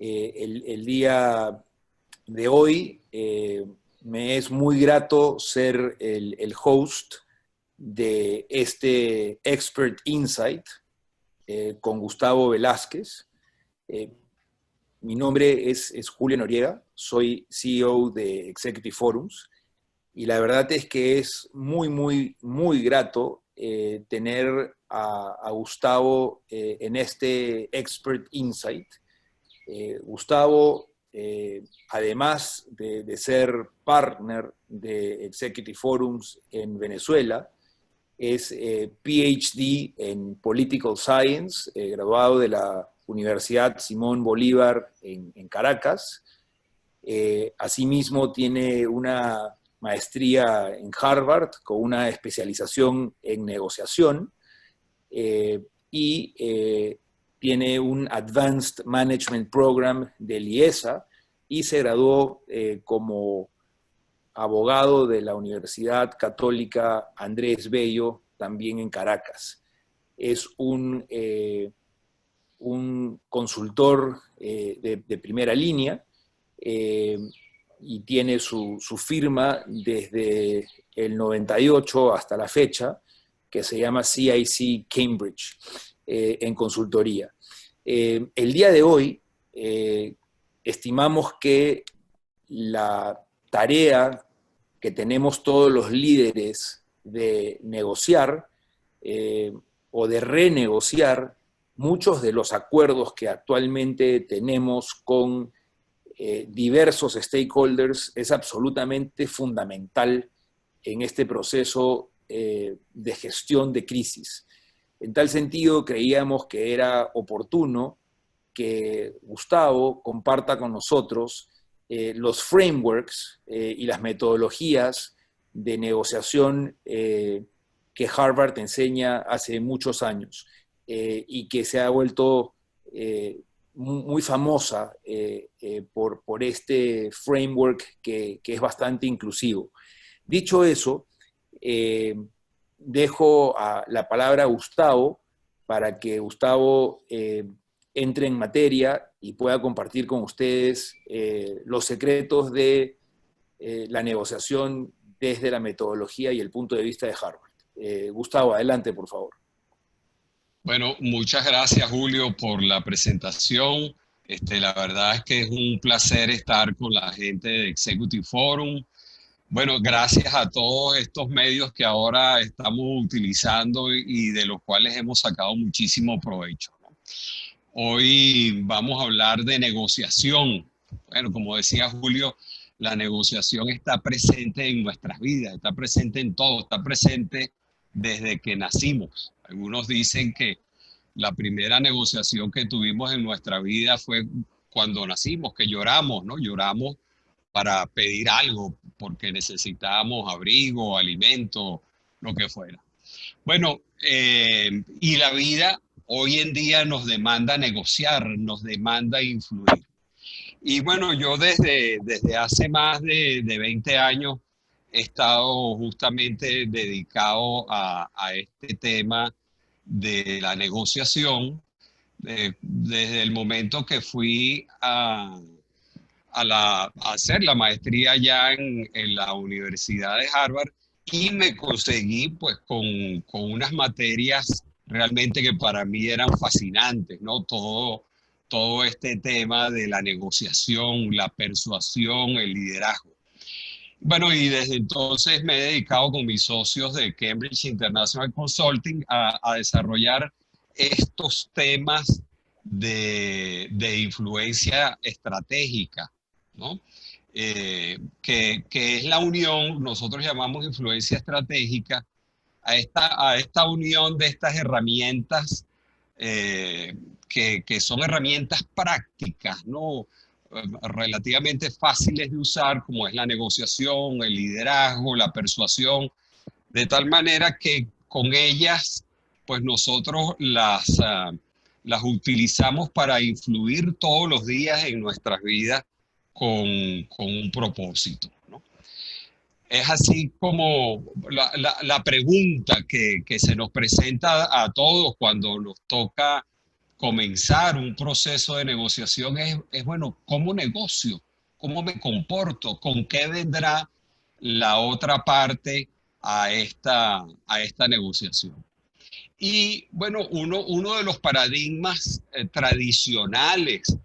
el día de hoy me es muy grato ser el host de este Expert Insight con Gustavo Velázquez. Mi nombre es Julio Noriega, soy CEO de Executive Forums y la verdad es que es muy grato tener a Gustavo en este Expert Insight. Gustavo, además de ser partner de Executive Forums en Venezuela, es PhD en Political Science, graduado de la Universidad Simón Bolívar en Caracas. Asimismo, tiene una maestría en Harvard con una especialización en negociación y tiene un Advanced Management Program del IESA y se graduó como abogado de la Universidad Católica Andrés Bello, también en Caracas. Es un consultor de primera línea y tiene su firma desde el 98 hasta la fecha, que se llama CIC Cambridge, en consultoría. El día de hoy estimamos que la tarea que tenemos todos los líderes de negociar o de renegociar muchos de los acuerdos que actualmente tenemos con diversos stakeholders es absolutamente fundamental en este proceso de gestión de crisis. En tal sentido, creíamos que era oportuno que Gustavo comparta con nosotros los frameworks y las metodologías de negociación que Harvard enseña hace muchos años y que se ha vuelto muy famosa por este framework que es bastante inclusivo. Dicho eso, dejo la palabra a Gustavo para que Gustavo entre en materia y pueda compartir con ustedes los secretos de la negociación desde la metodología y el punto de vista de Harvard. Gustavo, adelante, por favor. Bueno, muchas gracias, Julio, por la presentación. La verdad es que es un placer estar con la gente de Executive Forum. Bueno, gracias a todos estos medios que ahora estamos utilizando y de los cuales hemos sacado muchísimo provecho, ¿no? Hoy vamos a hablar de negociación. Bueno, como decía Julio, la negociación está presente en nuestras vidas, está presente en todo, está presente desde que nacimos. Algunos dicen que la primera negociación que tuvimos en nuestra vida fue cuando nacimos, que lloramos, ¿no? Lloramos para pedir algo, porque necesitábamos abrigo, alimento, lo que fuera. Bueno, y la vida hoy en día nos demanda negociar, nos demanda influir. Y bueno, yo desde hace más de 20 años he estado justamente dedicado a este tema de la negociación, desde el momento que fui a hacer la maestría ya en la Universidad de Harvard y me conseguí pues con unas materias realmente que para mí eran fascinantes, ¿no? Todo este tema de la negociación, la persuasión, el liderazgo. Bueno, y desde entonces me he dedicado con mis socios de Cambridge International Consulting a desarrollar estos temas de influencia estratégica, ¿no? Que es la unión, nosotros llamamos influencia estratégica, a esta unión de estas herramientas que son herramientas prácticas, ¿no? Relativamente fáciles de usar, como es la negociación, el liderazgo, la persuasión, de tal manera que con ellas, pues nosotros las utilizamos para influir todos los días en nuestras vidas con un propósito, ¿no? Es así como la pregunta que se nos presenta a todos cuando nos toca comenzar un proceso de negociación es bueno, ¿cómo negocio? ¿Cómo me comporto? ¿Con qué vendrá la otra parte a esta negociación? Y bueno, uno de los paradigmas tradicionales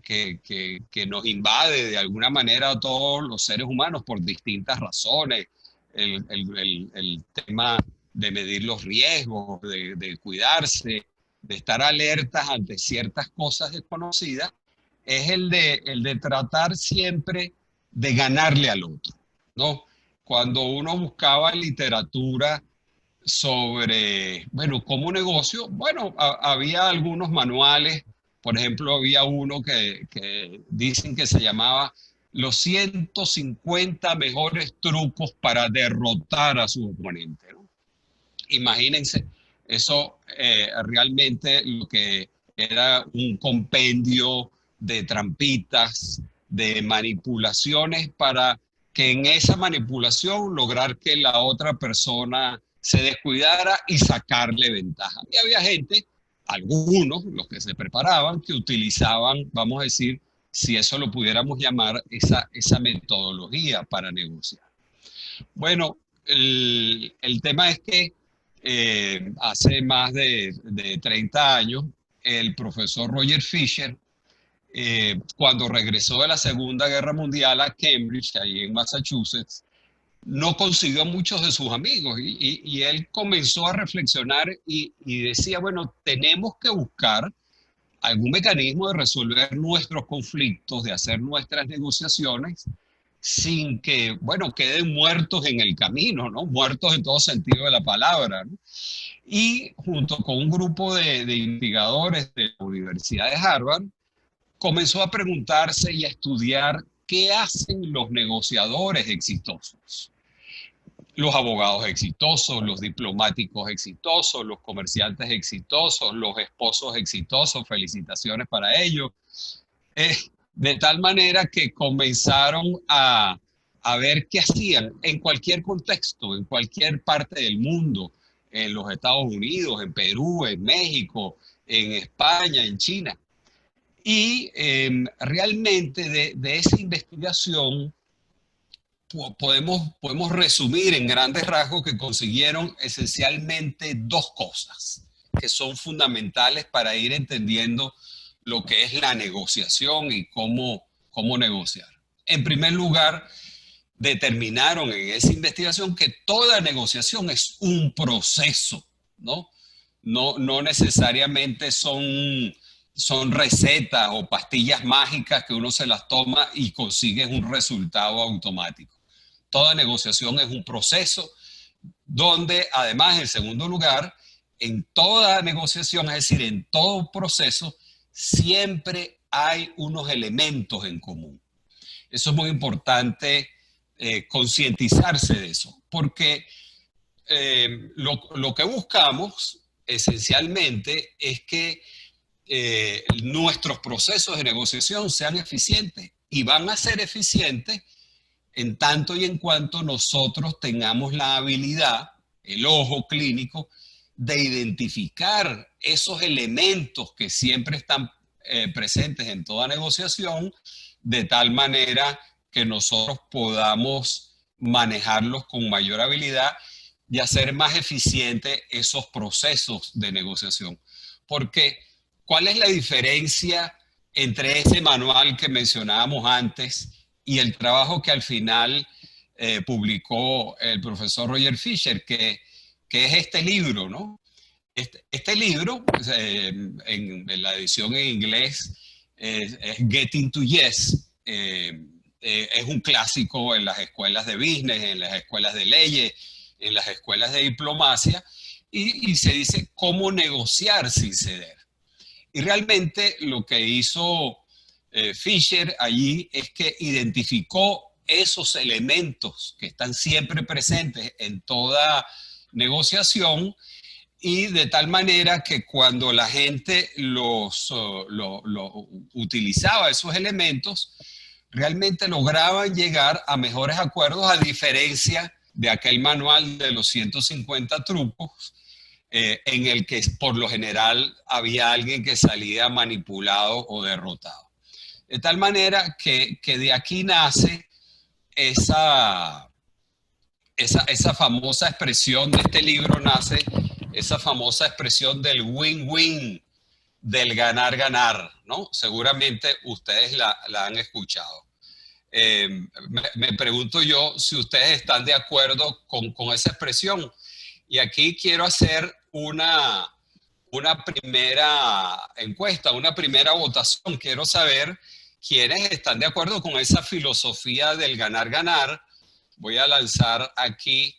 que nos invade de alguna manera a todos los seres humanos por distintas razones, el tema de medir los riesgos, de cuidarse, de estar alertas ante ciertas cosas desconocidas, es el de tratar siempre de ganarle al otro, ¿no? Cuando uno buscaba literatura sobre, bueno, como negocio, bueno, había algunos manuales, por ejemplo, había uno que dicen que se llamaba Los 150 mejores trucos para derrotar a su oponente, ¿no? Imagínense, eso realmente lo que era un compendio de trampitas, de manipulaciones para que en esa manipulación lograr que la otra persona se descuidara y sacarle ventaja. Y había gente, algunos, los que se preparaban, que utilizaban, vamos a decir, si eso lo pudiéramos llamar, esa metodología para negociar. Bueno, el tema es que hace más de 30 años, el profesor Roger Fisher, cuando regresó de la Segunda Guerra Mundial a Cambridge, ahí en Massachusetts, no consiguió a muchos de sus amigos y él comenzó a reflexionar y decía, bueno, tenemos que buscar algún mecanismo de resolver nuestros conflictos, de hacer nuestras negociaciones sin que, bueno, queden muertos en el camino, ¿no? Muertos en todo sentido de la palabra, ¿no? Y junto con un grupo de investigadores de la Universidad de Harvard, comenzó a preguntarse y a estudiar qué hacen los negociadores exitosos, los abogados exitosos, los diplomáticos exitosos, los comerciantes exitosos, los esposos exitosos, felicitaciones para ellos. De tal manera que comenzaron a ver qué hacían en cualquier contexto, en cualquier parte del mundo, en los Estados Unidos, en Perú, en México, en España, en China. Y realmente de esa investigación podemos resumir en grandes rasgos que consiguieron esencialmente dos cosas que son fundamentales para ir entendiendo lo que es la negociación y cómo negociar. En primer lugar, determinaron en esa investigación que toda negociación es un proceso, ¿no? No necesariamente son recetas o pastillas mágicas que uno se las toma y consigue un resultado automático. Toda negociación es un proceso donde, además, en segundo lugar, en toda negociación, es decir, en todo proceso, siempre hay unos elementos en común. Eso es muy importante concientizarse de eso, porque lo que buscamos esencialmente es que nuestros procesos de negociación sean eficientes y van a ser eficientes en tanto y en cuanto nosotros tengamos la habilidad, el ojo clínico, de identificar esos elementos que siempre están presentes en toda negociación, de tal manera que nosotros podamos manejarlos con mayor habilidad y hacer más eficientes esos procesos de negociación. Porque, ¿cuál es la diferencia entre ese manual que mencionábamos antes y el trabajo que al final publicó el profesor Roger Fisher, que es este libro, ¿no? Este libro, en la edición en inglés, es Getting to Yes. Es un clásico en las escuelas de business, en las escuelas de leyes, en las escuelas de diplomacia, y se dice cómo negociar sin ceder. Y realmente lo que hizo Fisher allí es que identificó esos elementos que están siempre presentes en toda negociación y de tal manera que cuando la gente utilizaba esos elementos, realmente lograban llegar a mejores acuerdos a diferencia de aquel manual de los 150 trucos en el que por lo general había alguien que salía manipulado o derrotado. De tal manera que de aquí nace esa famosa expresión de este libro, nace esa famosa expresión del win-win, del ganar-ganar, ¿no? Seguramente ustedes la han escuchado. Me pregunto yo si ustedes están de acuerdo con esa expresión. Y aquí quiero hacer una primera encuesta, una primera votación. Quiero saber quiénes están de acuerdo con esa filosofía del ganar-ganar. Voy a lanzar aquí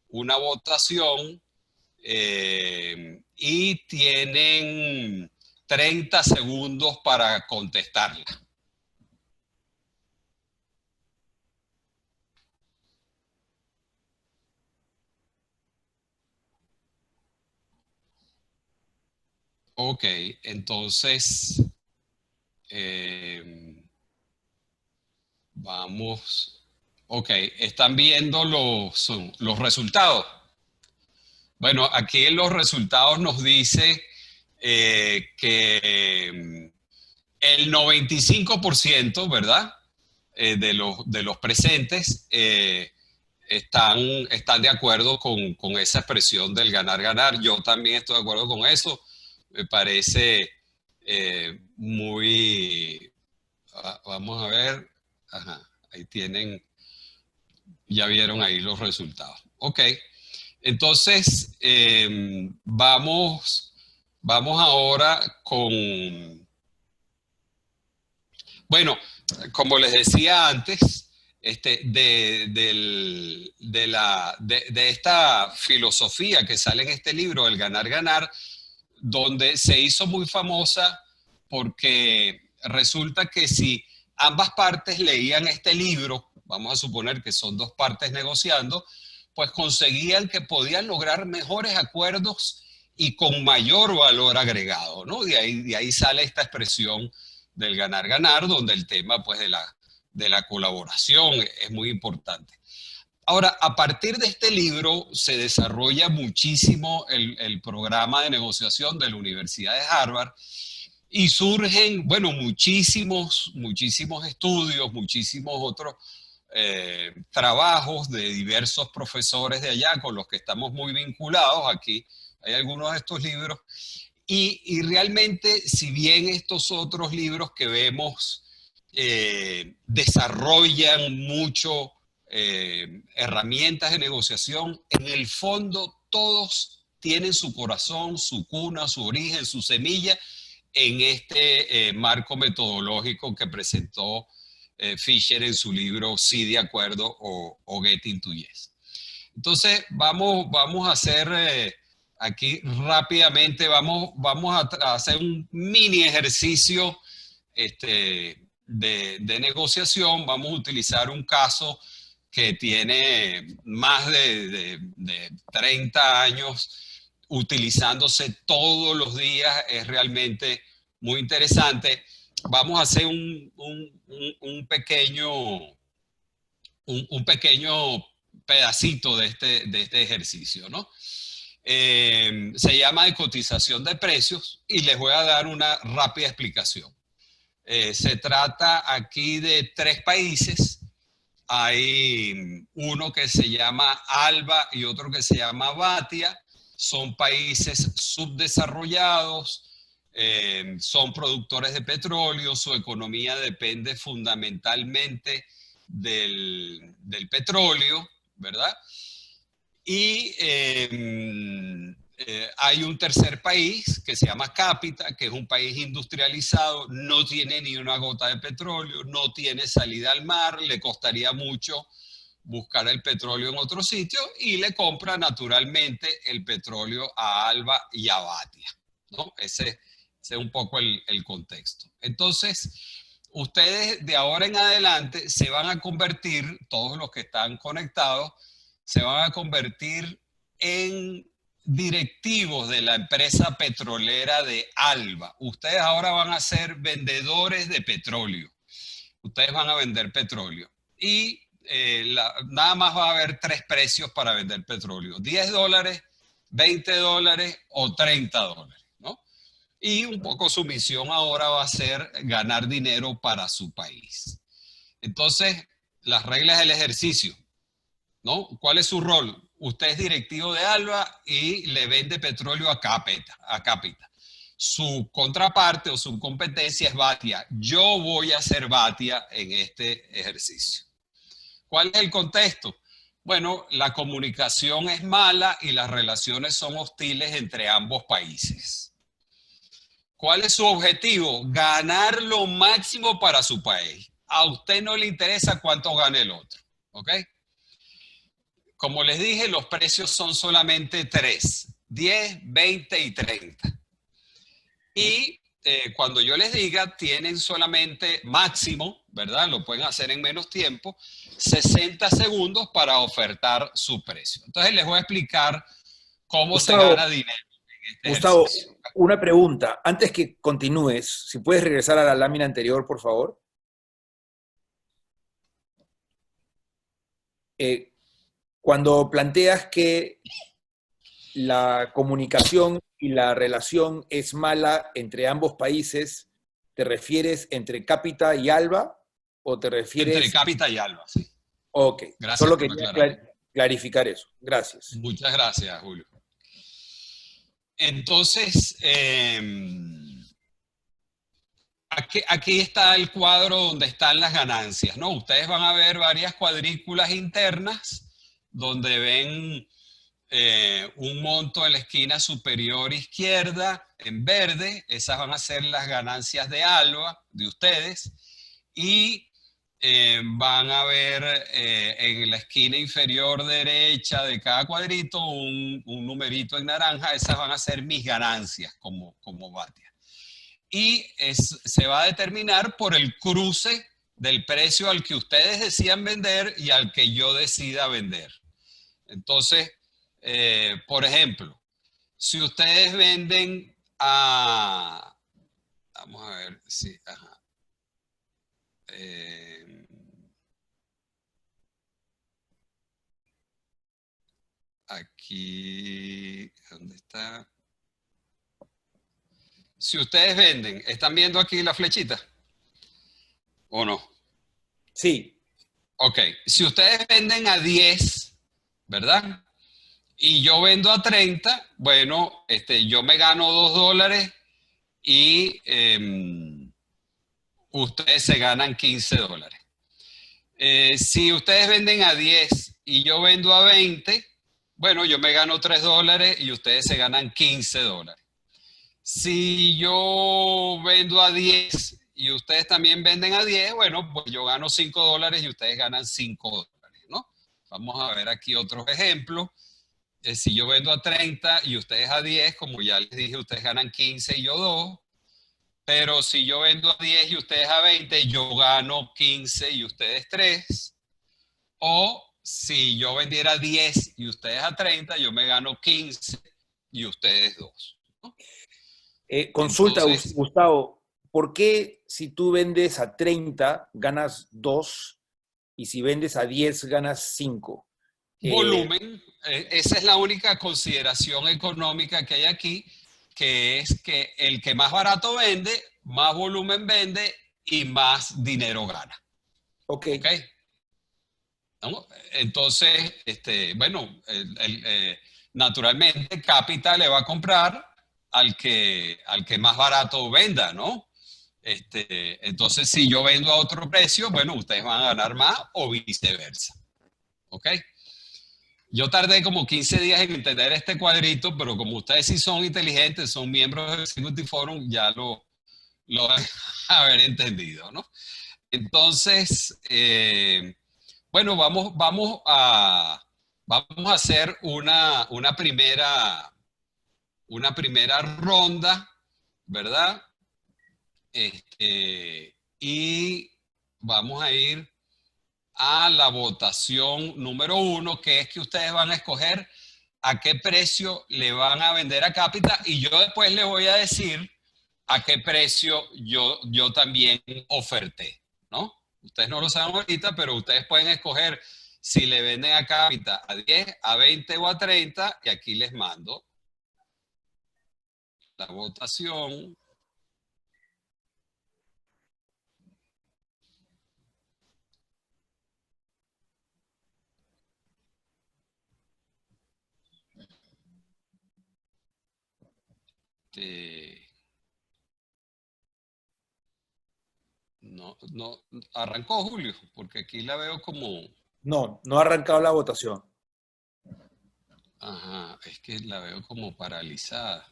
una votación y tienen 30 segundos para contestarla. Ok, entonces vamos. Ok, ¿están viendo los resultados? Bueno, aquí en los resultados nos dice que el 95%, ¿verdad? De los presentes están de acuerdo con esa expresión del ganar-ganar. Yo también estoy de acuerdo con eso. Me parece muy... Vamos a ver. Ajá, ahí tienen, ya vieron ahí los resultados. Ok, entonces vamos ahora con... Bueno, como les decía antes, de esta filosofía que sale en este libro, el ganar-ganar, donde se hizo muy famosa porque resulta que si ambas partes leían este libro, vamos a suponer que son dos partes negociando, pues conseguían que podían lograr mejores acuerdos y con mayor valor agregado, ¿no? De ahí sale esta expresión del ganar-ganar, donde el tema pues, de la colaboración es muy importante. Ahora, a partir de este libro se desarrolla muchísimo el programa de negociación de la Universidad de Harvard y surgen, bueno, muchísimos estudios, muchísimos otros trabajos de diversos profesores de allá con los que estamos muy vinculados. Aquí hay algunos de estos libros. Y realmente, si bien estos otros libros que vemos desarrollan mucho herramientas de negociación, en el fondo todos tienen su corazón, su cuna, su origen, su semilla en este marco metodológico que presentó Fisher en su libro Sí de Acuerdo o Getting to Yes. Entonces vamos a hacer aquí rápidamente, vamos a hacer un mini ejercicio de negociación. Vamos a utilizar un caso que tiene más de 30 años utilizándose todos los días, es realmente muy interesante. Vamos a hacer un pequeño pedacito de este ejercicio, ¿no? Se llama de cotización de precios y les voy a dar una rápida explicación. Se trata aquí de 3 países. Hay uno que se llama ALBA y otro que se llama BATIA. Son países subdesarrollados, son productores de petróleo, su economía depende fundamentalmente del petróleo, ¿verdad? Y hay un tercer país que se llama Cápita, que es un país industrializado, no tiene ni una gota de petróleo, no tiene salida al mar, le costaría mucho buscar el petróleo en otro sitio y le compra naturalmente el petróleo a Alba y a Batia, ¿no? Ese es un poco el contexto. Entonces, ustedes de ahora en adelante se van a convertir, todos los que están conectados, se van a convertir en directivos de la empresa petrolera de Alba. Ustedes ahora van a ser vendedores de petróleo. Ustedes van a vender petróleo. Y nada más va a haber 3 precios para vender petróleo. $10, $20 o $30, ¿no? Y un poco su misión ahora va a ser ganar dinero para su país. Entonces, las reglas del ejercicio, ¿no? ¿Cuál es su rol? Usted es directivo de ALBA y le vende petróleo a cápita. Su contraparte o su competencia es Batia. Yo voy a ser Batia en este ejercicio. ¿Cuál es el contexto? Bueno, la comunicación es mala y las relaciones son hostiles entre ambos países. ¿Cuál es su objetivo? Ganar lo máximo para su país. A usted no le interesa cuánto gane el otro, ¿ok? Como les dije, los precios son solamente 3, 10, 20 y 30. Y cuando yo les diga, tienen solamente máximo, ¿verdad? Lo pueden hacer en menos tiempo, 60 segundos para ofertar su precio. Entonces les voy a explicar cómo se Gustavo, gana dinero en este Gustavo, ejercicio. una pregunta. Antes que continúes, si puedes regresar a la lámina anterior, por favor. Cuando planteas que la comunicación y la relación es mala entre ambos países, ¿te refieres entre Cápita y Alba o te Entre refieres... Cápita y Alba, sí. Ok, Gracias solo por quería aclarar. clarificar eso. Gracias. Muchas gracias, Julio. Entonces, aquí está el cuadro donde están las ganancias, ¿no? Ustedes van a ver varias cuadrículas internas donde ven un monto en la esquina superior izquierda en verde. Esas van a ser las ganancias de Alba, de ustedes. Y van a ver en la esquina inferior derecha de cada cuadrito un numerito en naranja. Esas van a ser mis ganancias como Batia. Y se va a determinar por el cruce del precio al que ustedes decían vender y al que yo decida vender. Entonces, por ejemplo, si ustedes venden a... Vamos a ver, sí, ajá. Aquí, ¿dónde está? Si ustedes venden, ¿están viendo aquí la flechita? ¿O no? Sí. Ok, si ustedes venden a 10, ¿verdad? Y yo vendo a 30, bueno, yo me gano $2 y ustedes se ganan $15. Si ustedes venden a 10 y yo vendo a 20, bueno, yo me gano $3 y ustedes se ganan $15. Si yo vendo a 10 y ustedes también venden a 10, bueno, pues yo gano $5 y ustedes ganan $5, ¿no? Vamos a ver aquí otros ejemplos. Si yo vendo a 30 y ustedes a 10, como ya les dije, ustedes ganan 15 y yo 2. Pero si yo vendo a 10 y ustedes a 20, yo gano 15 y ustedes 3. O si yo vendiera 10 y ustedes a 30, yo me gano 15 y ustedes 2. ¿No? Consulta, Entonces, Gustavo, ¿por qué si tú vendes a 30 ganas 2 y si vendes a 10 ganas 5? volumen, esa es la única consideración económica que hay aquí, que es que el que más barato vende, más volumen vende y más dinero gana. Ok. ¿Ok? ¿No? Entonces, bueno, naturalmente Capital le va a comprar al que más barato venda, ¿no? Entonces, si yo vendo a otro precio, bueno, ustedes van a ganar más o viceversa. ¿Ok? Yo tardé como 15 días en entender este cuadrito, pero como ustedes sí son inteligentes, son miembros del Executive Forum, ya lo van a haber entendido, ¿no? Entonces, bueno, vamos a hacer una primera ronda, ¿verdad? Y vamos a ir a la votación número 1, que es que ustedes van a escoger a qué precio le van a vender a Capita y yo después les voy a decir a qué precio yo también oferté, ¿no? Ustedes no lo saben ahorita, pero ustedes pueden escoger si le venden a Capita a 10, a 20 o a 30, y aquí les mando la votación. No, arrancó Julio, porque aquí la veo como... No, no ha arrancado la votación. Ajá, es que la veo como paralizada.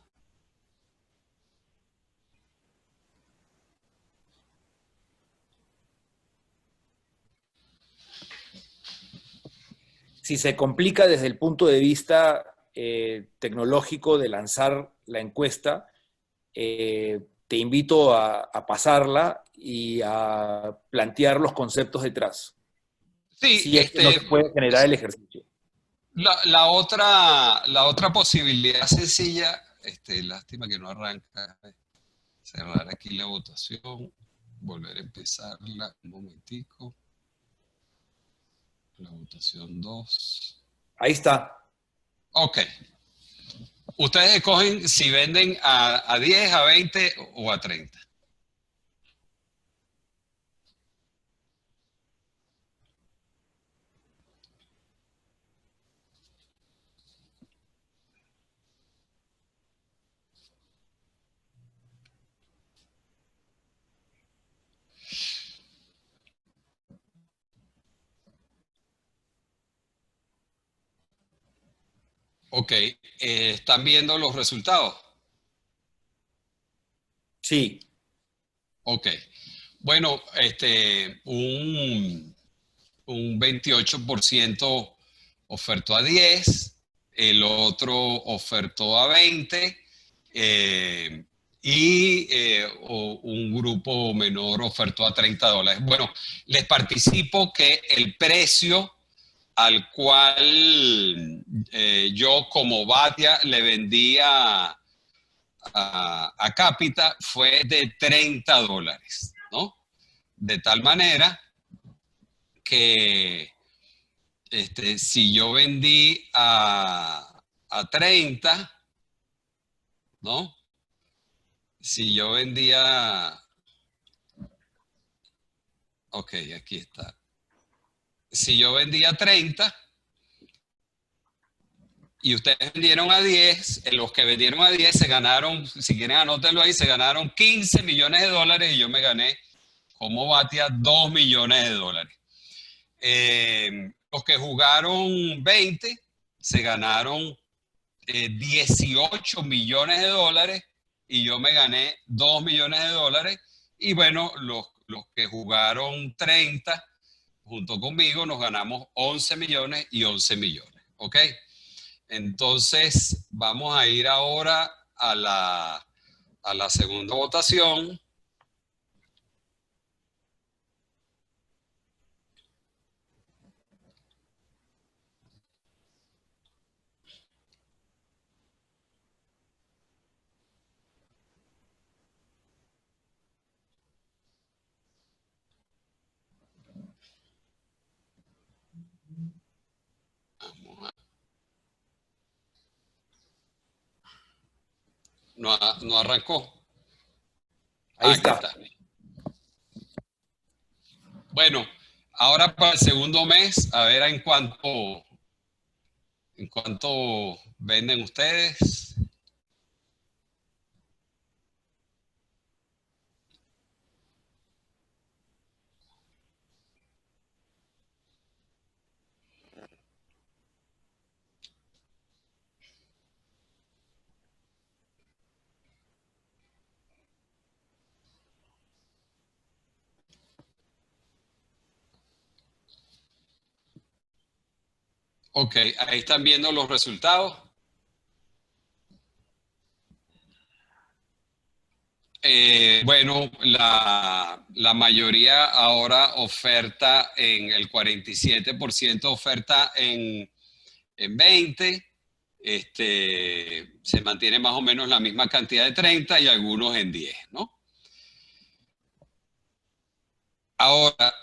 Si se complica desde el punto de vista tecnológico de lanzar la encuesta, te invito a pasarla y a plantear los conceptos detrás, Sí, si es que no se puede generar el ejercicio. la otra posibilidad sencilla, lástima que no arranca, cerrar aquí la votación, volver a empezarla un momentico. La votación 2. Ahí está. Ok. Ustedes escogen si venden a 10, a 20 o a 30. Ok, ¿están viendo los resultados? Sí. Ok. Bueno, un 28% ofertó a 10, el otro ofertó a 20, un grupo menor ofertó a $30. Bueno, les participo que el precio al cual yo como Batia le vendía a Capita fue de $30, ¿no? De tal manera que si yo vendí a 30, ¿no? Si yo vendía... Ok, aquí está. Si yo vendía 30 y ustedes vendieron a 10, los que vendieron a 10 se ganaron, si quieren anótenlo ahí, se ganaron $15 millones y yo me gané como Batia $2 millones. Los que jugaron 20 se ganaron 18 millones de dólares y yo me gané 2 millones de dólares. Y bueno, los que jugaron 30 junto conmigo nos ganamos 11 millones y 11 millones. ¿Ok? Entonces vamos a ir ahora a la segunda votación. No arrancó. Ahí Aquí está. está. Bueno, ahora para el segundo mes, a ver en cuánto venden ustedes. Ok, ahí están viendo los resultados. Bueno, la mayoría ahora oferta en el 47% oferta en 20. Se mantiene más o menos la misma cantidad de 30 y algunos en 10, ¿no? Ahora,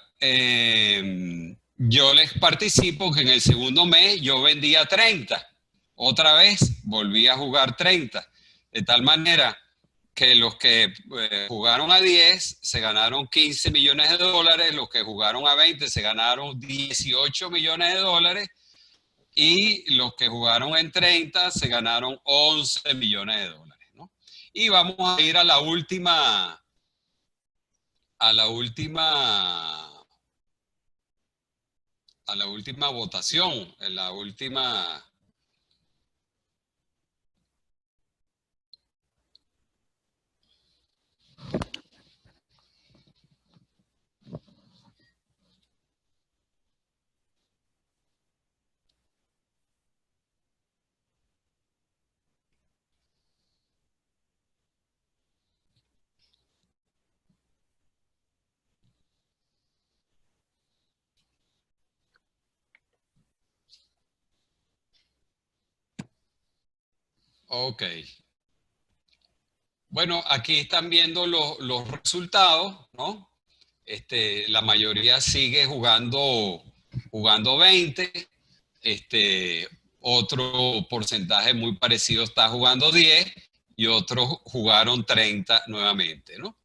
yo les participo que en el segundo mes yo vendía 30. Otra vez volví a jugar 30. De tal manera que los que jugaron a 10 se ganaron 15 millones de dólares, los que jugaron a 20 se ganaron 18 millones de dólares y los que jugaron en 30 se ganaron 11 millones de dólares, ¿no? Y vamos a ir a la última votación, en la última. Ok. Bueno, aquí están viendo los resultados, ¿no? La mayoría sigue jugando 20. Otro porcentaje muy parecido está jugando 10 y otros jugaron 30 nuevamente, ¿no?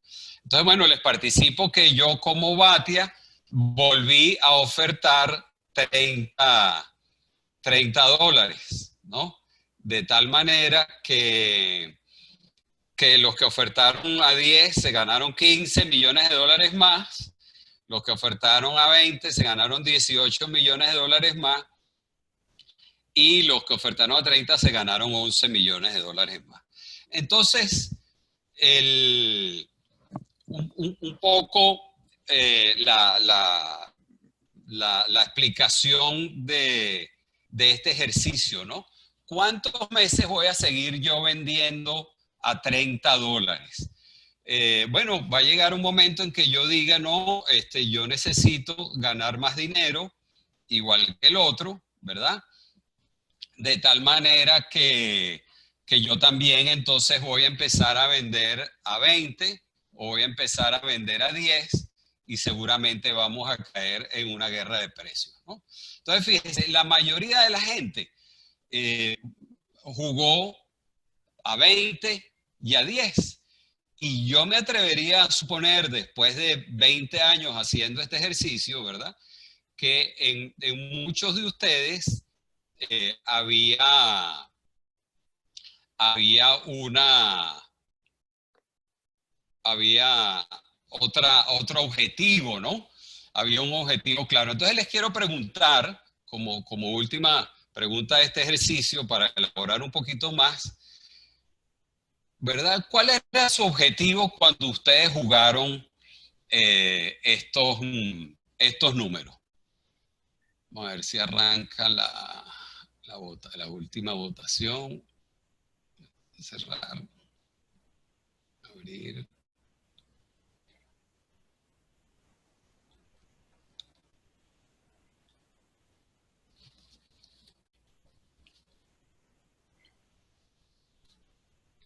Entonces, bueno, les participo que yo como Batia volví a ofertar 30 dólares, ¿no? De tal manera que los que ofertaron a 10 se ganaron 15 millones de dólares más, los que ofertaron a 20 se ganaron 18 millones de dólares más y los que ofertaron a 30 se ganaron 11 millones de dólares más. Entonces, un poco la explicación de este ejercicio, ¿no? ¿Cuántos meses voy a seguir yo vendiendo a 30 dólares? Bueno, va a llegar un momento en que yo diga, no, yo necesito ganar más dinero, igual que el otro, ¿verdad? De tal manera que yo también entonces voy a empezar a vender a 20 o voy a empezar a vender a 10 y seguramente vamos a caer en una guerra de precios, ¿no? Entonces, fíjense, la mayoría de la gente jugó a 20 y a 10. Y yo me atrevería a suponer, después de 20 años haciendo este ejercicio, ¿verdad? Que en muchos de ustedes había otro objetivo, ¿no? Había un objetivo claro. Entonces les quiero preguntar, como última pregunta de este ejercicio, para elaborar un poquito más, ¿verdad? ¿Cuál era su objetivo cuando ustedes jugaron estos números? Vamos a ver si arranca la última votación. Cerrar. Abrir.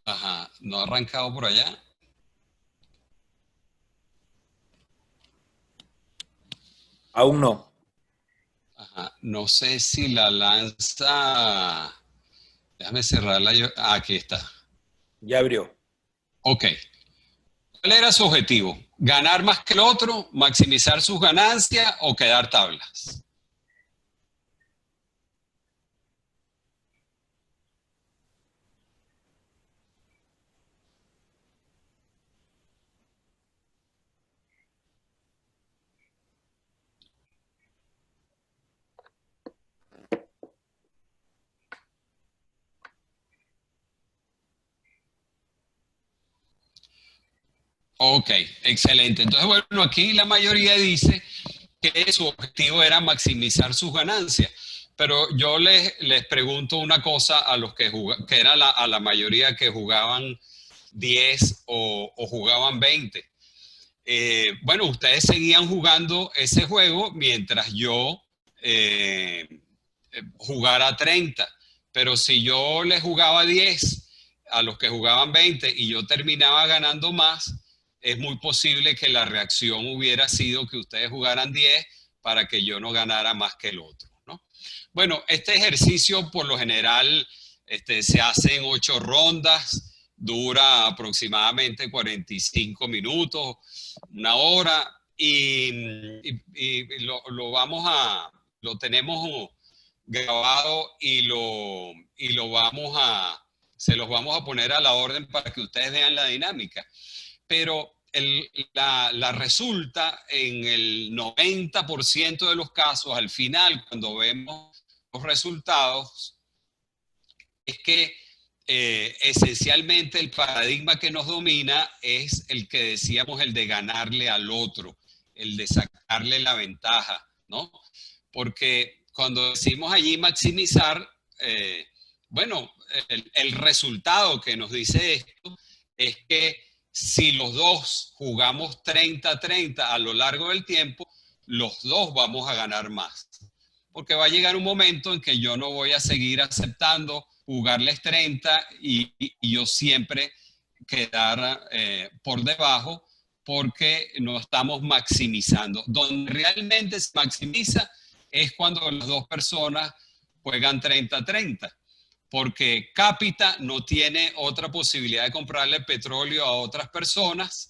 Ajá, ¿no ha arrancado por allá? Aún no. Ajá, no sé si la lanza. Déjame cerrarla yo. Ah, aquí está. Ya abrió. Ok. ¿Cuál era su objetivo? ¿Ganar más que el otro? ¿Maximizar sus ganancias o quedar tablas? Ok, excelente. Entonces, bueno, aquí la mayoría dice que su objetivo era maximizar sus ganancias. Pero yo les pregunto una cosa a los que jugaban, que era a la mayoría que jugaban 10 o jugaban 20. Bueno, ustedes seguían jugando ese juego mientras yo jugara 30. Pero si yo les jugaba 10 a los que jugaban 20 y yo terminaba ganando más, es muy posible que la reacción hubiera sido que ustedes jugaran 10 para que yo no ganara más que el otro, ¿no? Bueno, este ejercicio por lo general se hace en 8 rondas, dura aproximadamente 45 minutos, 1 hora, y lo tenemos grabado se los vamos a poner a la orden para que ustedes vean la dinámica. Pero la resulta en el 90% de los casos, al final, cuando vemos los resultados, es que esencialmente el paradigma que nos domina es el que decíamos, el de ganarle al otro, el de sacarle la ventaja, ¿no? Porque cuando decimos allí maximizar, bueno, el resultado que nos dice esto es que si los dos jugamos 30-30 a lo largo del tiempo, los dos vamos a ganar más. Porque va a llegar un momento en que yo no voy a seguir aceptando jugarles 30 y yo siempre quedar por debajo, porque no estamos maximizando. Donde realmente se maximiza es cuando las dos personas juegan 30-30, porque Capita no tiene otra posibilidad de comprarle petróleo a otras personas,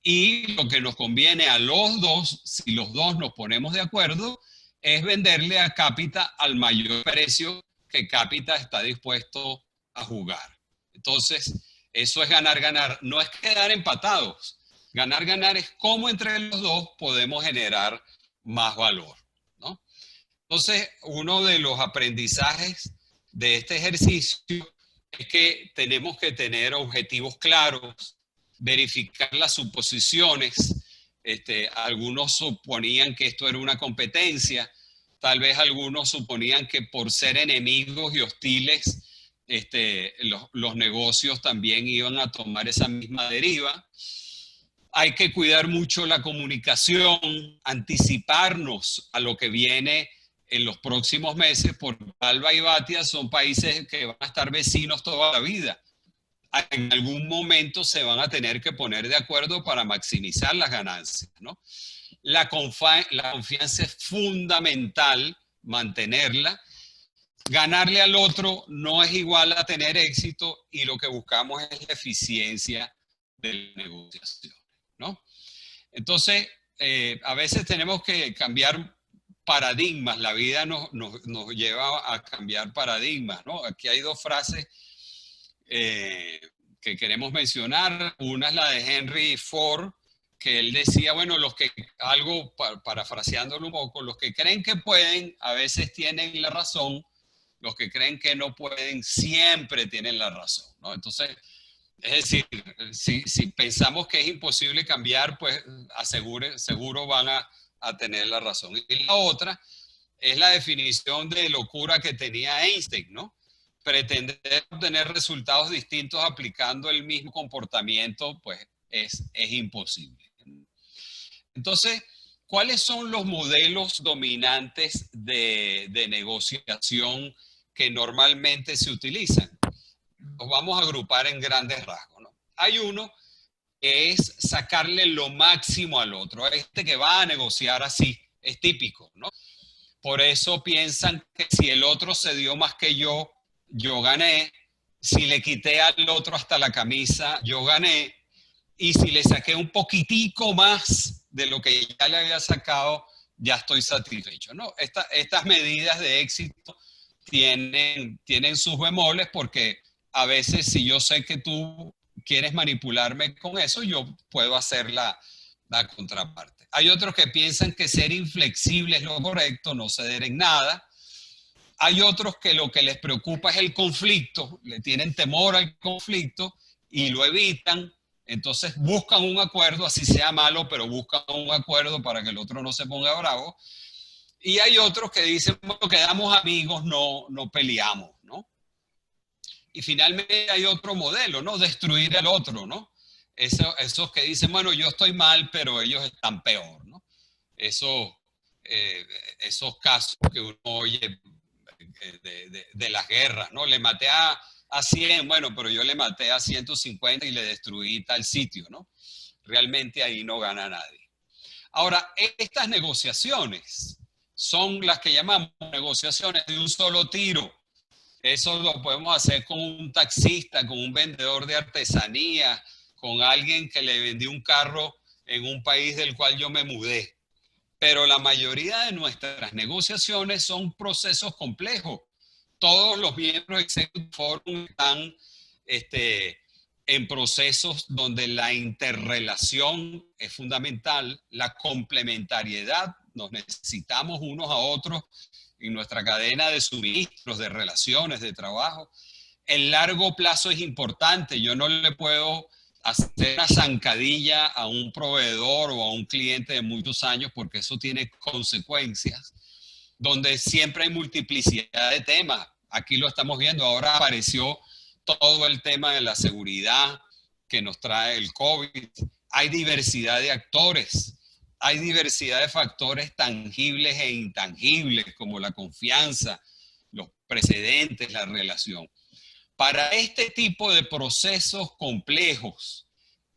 y lo que nos conviene a los dos, si los dos nos ponemos de acuerdo, es venderle a Capita al mayor precio que Capita está dispuesto a jugar. Entonces, eso es ganar-ganar. No es quedar empatados. Ganar-ganar es cómo entre los dos podemos generar más valor, ¿no? Entonces, uno de los aprendizajes de este ejercicio es que tenemos que tener objetivos claros, verificar las suposiciones. Algunos suponían que esto era una competencia, tal vez algunos suponían que por ser enemigos y hostiles, los negocios también iban a tomar esa misma deriva. Hay que cuidar mucho la comunicación, anticiparnos a lo que viene en los próximos meses, porque Alba y Batia son países que van a estar vecinos toda la vida. En algún momento se van a tener que poner de acuerdo para maximizar las ganancias, ¿no? La confianza es fundamental, mantenerla. Ganarle al otro no es igual a tener éxito, y lo que buscamos es la eficiencia de la negociación, ¿no? Entonces, a veces tenemos que cambiar paradigmas. La vida nos lleva a cambiar paradigmas, ¿no? Aquí hay 2 frases que queremos mencionar. Una es la de Henry Ford, que él decía, bueno, parafraseándolo un poco, los que creen que pueden a veces tienen la razón, los que creen que no pueden siempre tienen la razón, ¿no? Entonces, es decir, si pensamos que es imposible cambiar, pues seguro van a tener la razón. Y la otra es la definición de locura que tenía Einstein, ¿no? Pretender obtener resultados distintos aplicando el mismo comportamiento, pues es imposible. Entonces, ¿cuáles son los modelos dominantes de negociación que normalmente se utilizan? Los vamos a agrupar en grandes rasgos, ¿no? Hay uno que es sacarle lo máximo al otro. Que va a negociar así es típico, ¿no? Por eso piensan que si el otro se dio más que yo gané. Si le quité al otro hasta la camisa, yo gané. Y si le saqué un poquitico más de lo que ya le había sacado, ya estoy satisfecho, ¿no? Estas medidas de éxito tienen sus bemoles, porque a veces, si yo sé que tú quieres manipularme con eso, yo puedo hacer la contraparte. Hay otros que piensan que ser inflexible es lo correcto, no ceder en nada. Hay otros que lo que les preocupa es el conflicto, le tienen temor al conflicto y lo evitan. Entonces buscan un acuerdo, así sea malo, pero buscan un acuerdo para que el otro no se ponga bravo. Y hay otros que dicen, bueno, quedamos amigos, no peleamos, ¿no? Y finalmente hay otro modelo, ¿no? Destruir al otro, ¿no? Esos que dicen, bueno, yo estoy mal, pero ellos están peor, ¿no? Esos casos que uno oye de las guerras, ¿no? Le maté a 100, bueno, pero yo le maté a 150 y le destruí tal sitio, ¿no? Realmente ahí no gana nadie. Ahora, estas negociaciones son las que llamamos negociaciones de un solo tiro. Eso lo podemos hacer con un taxista, con un vendedor de artesanía, con alguien que le vendió un carro en un país del cual yo me mudé. Pero la mayoría de nuestras negociaciones son procesos complejos. Todos los miembros de Executive Forum están en procesos donde la interrelación es fundamental, la complementariedad, nos necesitamos unos a otros en nuestra cadena de suministros, de relaciones, de trabajo. El largo plazo es importante. Yo no le puedo hacer una zancadilla a un proveedor o a un cliente de muchos años porque eso tiene consecuencias, donde siempre hay multiplicidad de temas. Aquí lo estamos viendo, ahora apareció todo el tema de la seguridad que nos trae el COVID. Hay diversidad de actores, hay diversidad de factores tangibles e intangibles, como la confianza, los precedentes, la relación. Para este tipo de procesos complejos,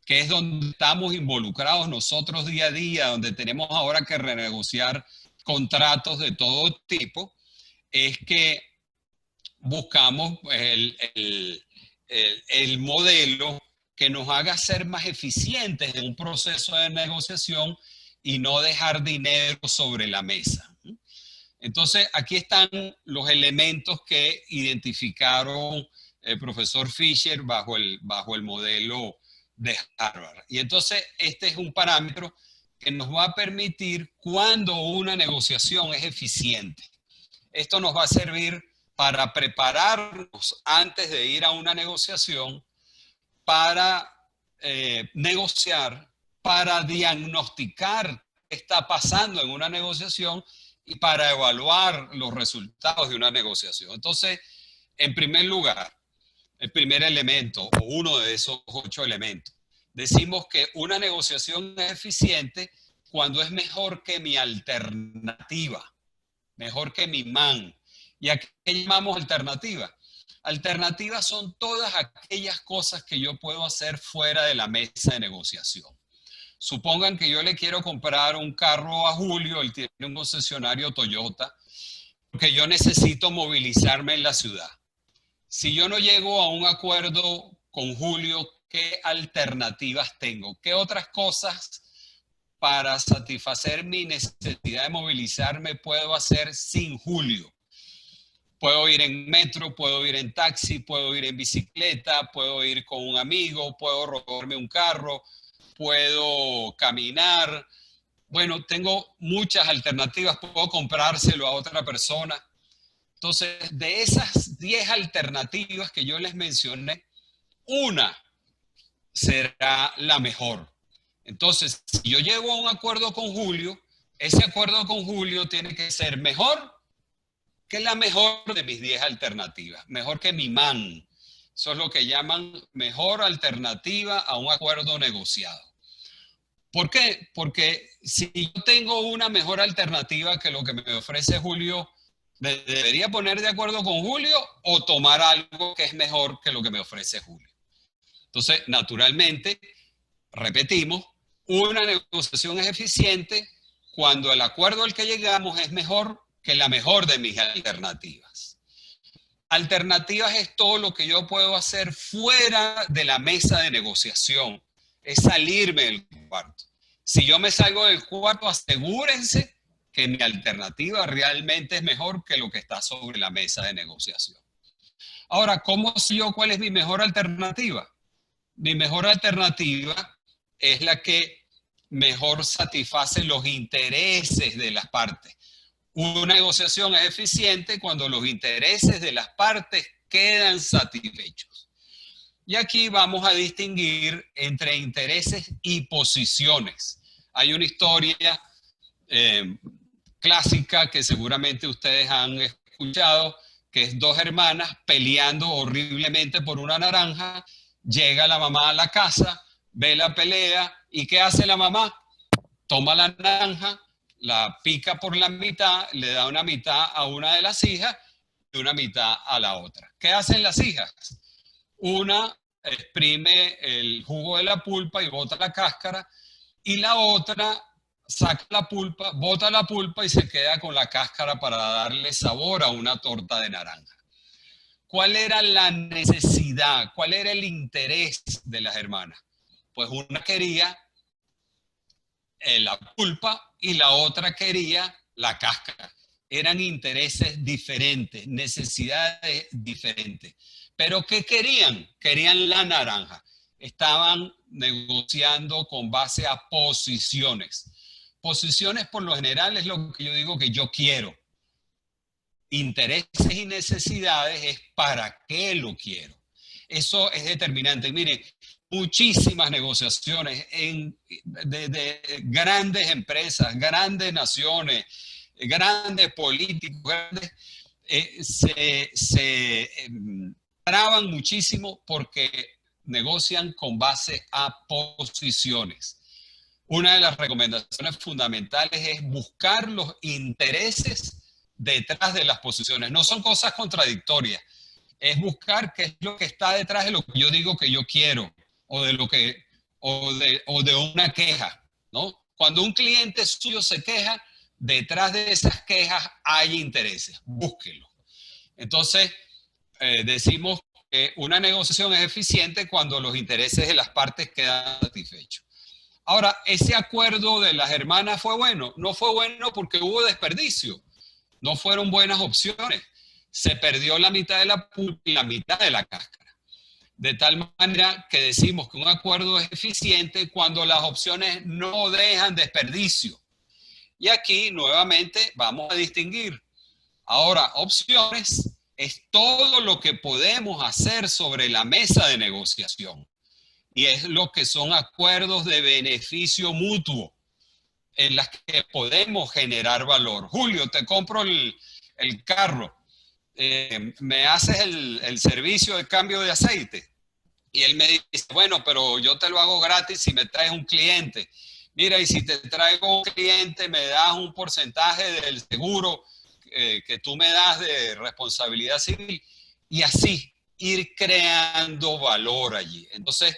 que es donde estamos involucrados nosotros día a día, donde tenemos ahora que renegociar contratos de todo tipo, es que buscamos el modelo que nos haga ser más eficientes en un proceso de negociación y no dejar dinero sobre la mesa. Entonces, aquí están los elementos que identificaron el profesor Fisher bajo el modelo de Harvard. Y entonces, este es un parámetro que nos va a permitir cuando una negociación es eficiente. Esto nos va a servir para prepararnos antes de ir a una negociación, para negociar, para diagnosticar qué está pasando en una negociación y para evaluar los resultados de una negociación. Entonces, en primer lugar, el primer elemento o uno de esos 8 elementos, decimos que una negociación es eficiente cuando es mejor que mi alternativa, mejor que mi man. ¿Y a qué llamamos alternativa? Alternativas son todas aquellas cosas que yo puedo hacer fuera de la mesa de negociación. Supongan que yo le quiero comprar un carro a Julio, él tiene un concesionario Toyota, porque yo necesito movilizarme en la ciudad. Si yo no llego a un acuerdo con Julio, ¿qué alternativas tengo? ¿Qué otras cosas para satisfacer mi necesidad de movilizarme puedo hacer sin Julio? Puedo ir en metro, puedo ir en taxi, puedo ir en bicicleta, puedo ir con un amigo, puedo robarme un carro, puedo caminar. Bueno, tengo muchas alternativas, puedo comprárselo a otra persona. Entonces, de esas 10 alternativas que yo les mencioné, una será la mejor. Entonces, si yo llego a un acuerdo con Julio, ese acuerdo con Julio tiene que ser mejor que la mejor de mis 10 alternativas, mejor que mi man. Eso es lo que llaman mejor alternativa a un acuerdo negociado. ¿Por qué? Porque si yo tengo una mejor alternativa que lo que me ofrece Julio, ¿me debería poner de acuerdo con Julio o tomar algo que es mejor que lo que me ofrece Julio? Entonces, naturalmente, repetimos, una negociación es eficiente cuando el acuerdo al que llegamos es mejor que la mejor de mis alternativas. Alternativas es todo lo que yo puedo hacer fuera de la mesa de negociación, es salirme del cuarto. Si yo me salgo del cuarto, asegúrense que mi alternativa realmente es mejor que lo que está sobre la mesa de negociación. Ahora, ¿cómo sé yo cuál es mi mejor alternativa? Mi mejor alternativa es la que mejor satisface los intereses de las partes. Una negociación es eficiente cuando los intereses de las partes quedan satisfechos. Y aquí vamos a distinguir entre intereses y posiciones. Hay una historia clásica que seguramente ustedes han escuchado, que es 2 hermanas peleando horriblemente por una naranja. Llega la mamá a la casa, ve la pelea y ¿qué hace la mamá? Toma la naranja, la pica por la mitad, le da una mitad a una de las hijas y una mitad a la otra. ¿Qué hacen las hijas? Una exprime el jugo de la pulpa y bota la cáscara y la otra saca la pulpa, bota la pulpa y se queda con la cáscara para darle sabor a una torta de naranja. ¿Cuál era la necesidad? ¿Cuál era el interés de las hermanas? Pues una quería la pulpa y la otra quería la cáscara. Eran intereses diferentes, necesidades diferentes. ¿Pero qué querían? Querían la naranja. Estaban negociando con base a posiciones. Posiciones por lo general es lo que yo digo que yo quiero. Intereses y necesidades es para qué lo quiero. Eso es determinante. Miren, muchísimas negociaciones de grandes empresas, grandes naciones, grandes políticos, se traban muchísimo porque negocian con base a posiciones. Una de las recomendaciones fundamentales es buscar los intereses detrás de las posiciones. No son cosas contradictorias. Es buscar qué es lo que está detrás de lo que yo digo que yo quiero o de lo que o de una queja, ¿no? Cuando un cliente suyo se queja, detrás de esas quejas hay intereses. Búsquelo. Entonces, decimos que una negociación es eficiente cuando los intereses de las partes quedan satisfechos. Ahora, ese acuerdo de las hermanas fue bueno. No fue bueno porque hubo desperdicio. No fueron buenas opciones. Se perdió la mitad de la pulpa y la mitad de la cáscara. De tal manera que decimos que un acuerdo es eficiente cuando las opciones no dejan desperdicio. Y aquí nuevamente vamos a distinguir. Ahora, opciones es todo lo que podemos hacer sobre la mesa de negociación. Y es lo que son acuerdos de beneficio mutuo en las que podemos generar valor. Julio, te compro el carro. ¿Me haces el servicio de cambio de aceite? Y él me dice, bueno, pero yo te lo hago gratis si me traes un cliente. Mira, y si te traigo un cliente, me das un porcentaje del seguro que tú me das de responsabilidad civil. Y así, ir creando valor allí. Entonces,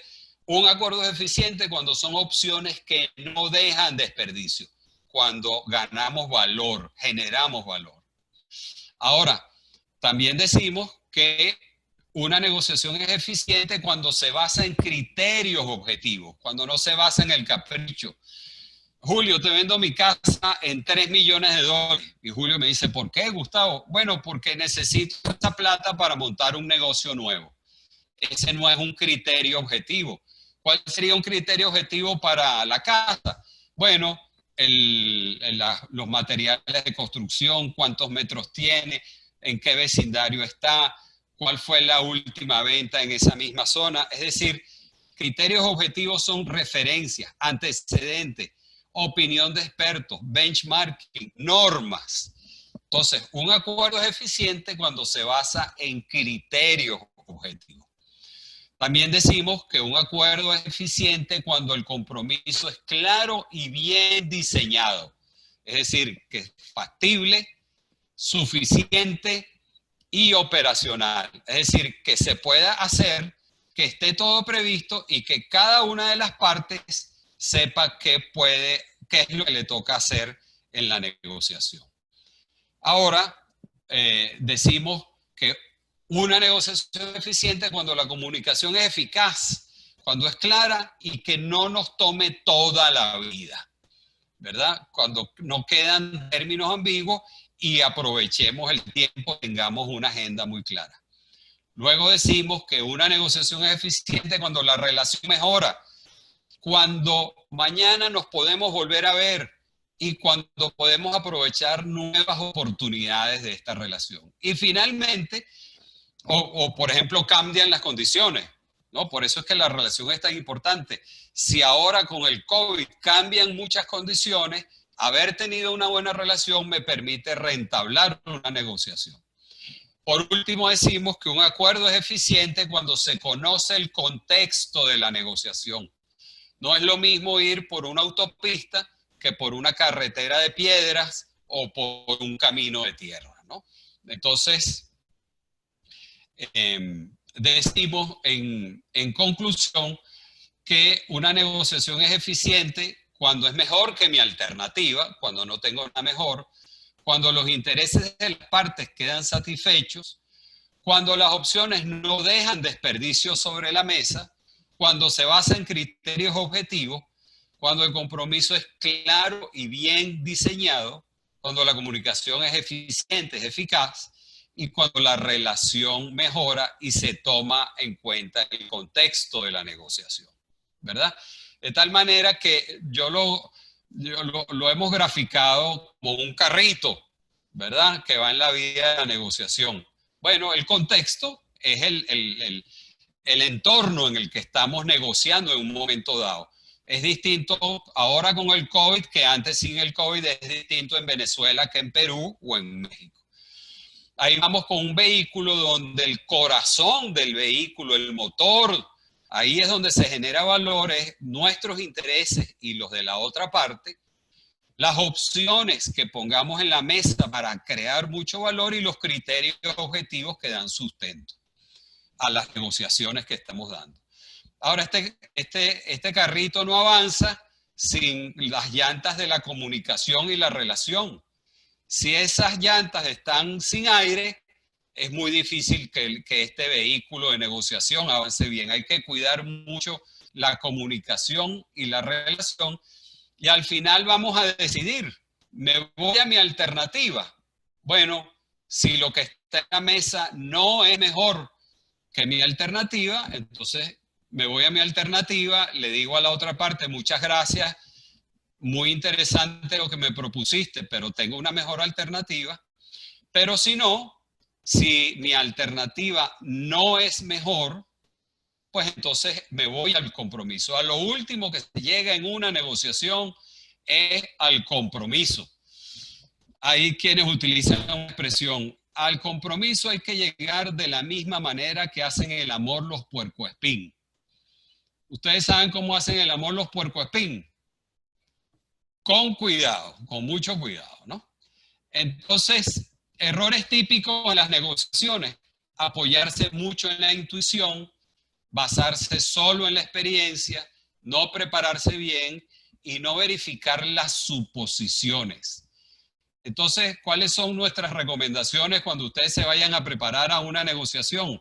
un acuerdo es eficiente cuando son opciones que no dejan desperdicio, cuando ganamos valor, generamos valor. Ahora, también decimos que una negociación es eficiente cuando se basa en criterios objetivos, cuando no se basa en el capricho. Julio, te vendo mi casa en $3 millones. Y Julio me dice, ¿por qué, Gustavo? Bueno, porque necesito esta plata para montar un negocio nuevo. Ese no es un criterio objetivo. ¿Cuál sería un criterio objetivo para la casa? Bueno, los materiales de construcción, cuántos metros tiene, en qué vecindario está, cuál fue la última venta en esa misma zona. Es decir, criterios objetivos son referencias, antecedentes, opinión de expertos, benchmarking, normas. Entonces, un acuerdo es eficiente cuando se basa en criterios objetivos. También decimos que un acuerdo es eficiente cuando el compromiso es claro y bien diseñado. Es decir, que es factible, suficiente y operacional. Es decir, que se pueda hacer, que esté todo previsto y que cada una de las partes sepa qué es lo que le toca hacer en la negociación. Ahora, decimos que una negociación eficiente cuando la comunicación es eficaz, cuando es clara y que no nos tome toda la vida, ¿verdad? Cuando no quedan términos ambiguos y aprovechemos el tiempo, tengamos una agenda muy clara. Luego decimos que una negociación es eficiente cuando la relación mejora, cuando mañana nos podemos volver a ver y cuando podemos aprovechar nuevas oportunidades de esta relación. Y finalmente, o por ejemplo, cambian las condiciones, ¿no? Por eso es que la relación es tan importante. Si ahora con el COVID cambian muchas condiciones, haber tenido una buena relación me permite reentablar una negociación. Por último, decimos que un acuerdo es eficiente cuando se conoce el contexto de la negociación. No es lo mismo ir por una autopista que por una carretera de piedras o por un camino de tierra, ¿no? Entonces, decimos en conclusión que una negociación es eficiente cuando es mejor que mi alternativa, cuando no tengo nada mejor, cuando los intereses de las partes quedan satisfechos, cuando las opciones no dejan desperdicios sobre la mesa, cuando se basa en criterios objetivos, cuando el compromiso es claro y bien diseñado, cuando la comunicación es eficiente, es eficaz, y cuando la relación mejora y se toma en cuenta el contexto de la negociación, ¿verdad? De tal manera que lo hemos graficado como un carrito, ¿verdad? Que va en la vía de la negociación. Bueno, el contexto es el entorno en el que estamos negociando en un momento dado. Es distinto ahora con el COVID que antes sin el COVID, es distinto en Venezuela que en Perú o en México. Ahí vamos con un vehículo donde el corazón del vehículo, el motor, ahí es donde se genera valores, nuestros intereses y los de la otra parte, las opciones que pongamos en la mesa para crear mucho valor y los criterios objetivos que dan sustento a las negociaciones que estamos dando. Ahora, este carrito no avanza sin las llantas de la comunicación y la relación. Si esas llantas están sin aire, es muy difícil que este vehículo de negociación avance bien. Hay que cuidar mucho la comunicación y la relación. Y al final vamos a decidir, ¿me voy a mi alternativa? Bueno, si lo que está en la mesa no es mejor que mi alternativa, entonces me voy a mi alternativa, le digo a la otra parte, muchas gracias, muy interesante lo que me propusiste, pero tengo una mejor alternativa. Pero si no, si mi alternativa no es mejor, pues entonces me voy al compromiso. A lo último que se llega en una negociación es al compromiso. Hay quienes utilizan una expresión, al compromiso hay que llegar de la misma manera que hacen el amor los puercoespín. ¿Ustedes saben cómo hacen el amor los puercoespín? Con cuidado, con mucho cuidado, ¿no? Entonces, errores típicos en las negociaciones, apoyarse mucho en la intuición, basarse solo en la experiencia, no prepararse bien y no verificar las suposiciones. Entonces, ¿cuáles son nuestras recomendaciones cuando ustedes se vayan a preparar a una negociación?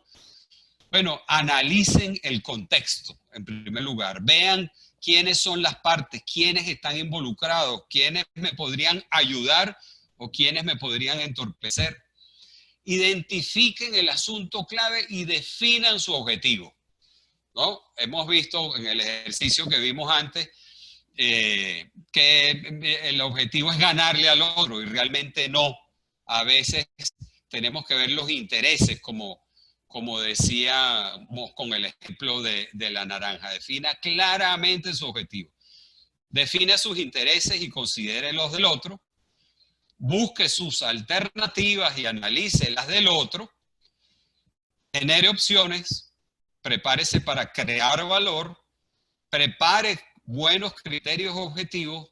Bueno, analicen el contexto, en primer lugar. Vean quiénes son las partes, quiénes están involucrados, quiénes me podrían ayudar o quiénes me podrían entorpecer. Identifiquen el asunto clave y definan su objetivo, ¿no? Hemos visto en el ejercicio que vimos antes que el objetivo es ganarle al otro y realmente no. A veces tenemos que ver los intereses, como decíamos con el ejemplo de la naranja. Defina claramente su objetivo. Define sus intereses y considere los del otro. Busque sus alternativas y analice las del otro. Genere opciones. Prepárese para crear valor. Prepare buenos criterios objetivos.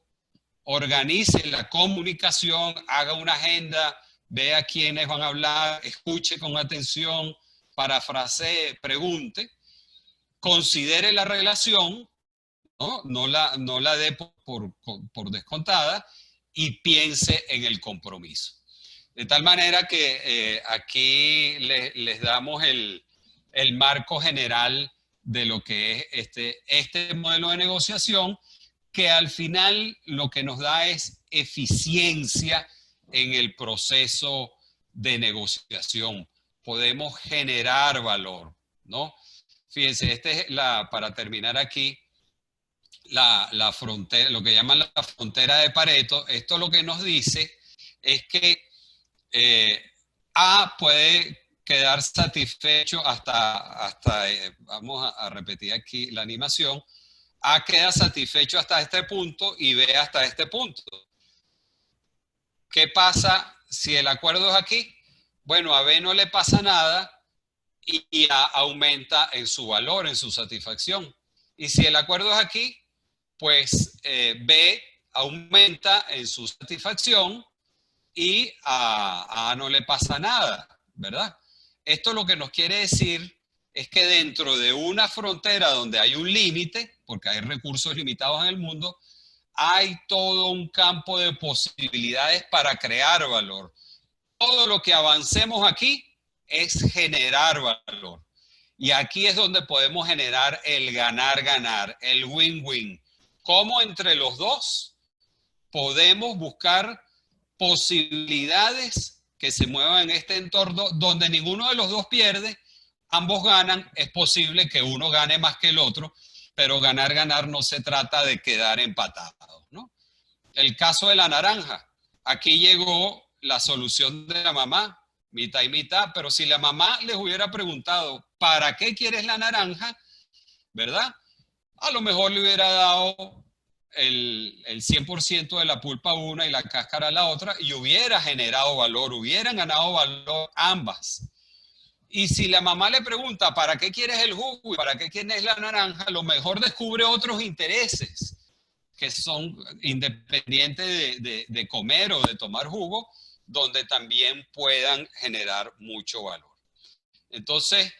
Organice la comunicación. Haga una agenda. Vea quiénes van a hablar. Escuche con atención. Parafrasee, pregunte, considere la relación, no la dé por descontada y piense en el compromiso. De tal manera que aquí les damos el marco general de lo que es este modelo de negociación, que al final lo que nos da es eficiencia en el proceso de negociación. Podemos generar valor, ¿no? Fíjense, para terminar aquí, la frontera, lo que llaman la frontera de Pareto. Esto lo que nos dice es que A puede quedar satisfecho hasta vamos a repetir aquí la animación, A queda satisfecho hasta este punto y B hasta este punto. ¿Qué pasa si el acuerdo es aquí? Bueno, a B no le pasa nada y A aumenta en su valor, en su satisfacción. Y si el acuerdo es aquí, pues B aumenta en su satisfacción y a A no le pasa nada, ¿verdad? Esto lo que nos quiere decir es que dentro de una frontera donde hay un límite, porque hay recursos limitados en el mundo, hay todo un campo de posibilidades para crear valor. Todo lo que avancemos aquí es generar valor. Y aquí es donde podemos generar el ganar-ganar, el win-win. ¿Cómo entre los dos podemos buscar posibilidades que se muevan en este entorno donde ninguno de los dos pierde, ambos ganan? Es posible que uno gane más que el otro, pero ganar-ganar no se trata de quedar empatados, ¿no? El caso de la naranja. Aquí llegó la solución de la mamá, mitad y mitad, pero si la mamá les hubiera preguntado, ¿para qué quieres la naranja? ¿Verdad? A lo mejor le hubiera dado el 100% de la pulpa a una y la cáscara a la otra y hubiera generado valor, hubieran ganado valor ambas. Y si la mamá le pregunta, ¿para qué quieres el jugo y para qué quieres la naranja? A lo mejor descubre otros intereses que son independientes de comer o de tomar jugo, donde también puedan generar mucho valor. Entonces,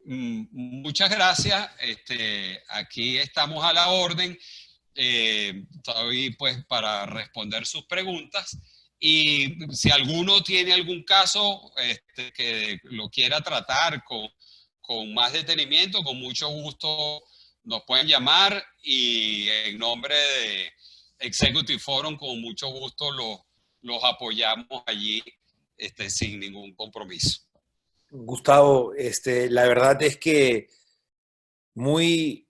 muchas gracias. Aquí estamos a la orden. Estoy pues para responder sus preguntas. Y si alguno tiene algún caso que lo quiera tratar con más detenimiento, con mucho gusto nos pueden llamar y en nombre de Executive Forum con mucho gusto los apoyamos allí sin ningún compromiso. Gustavo, la verdad es que muy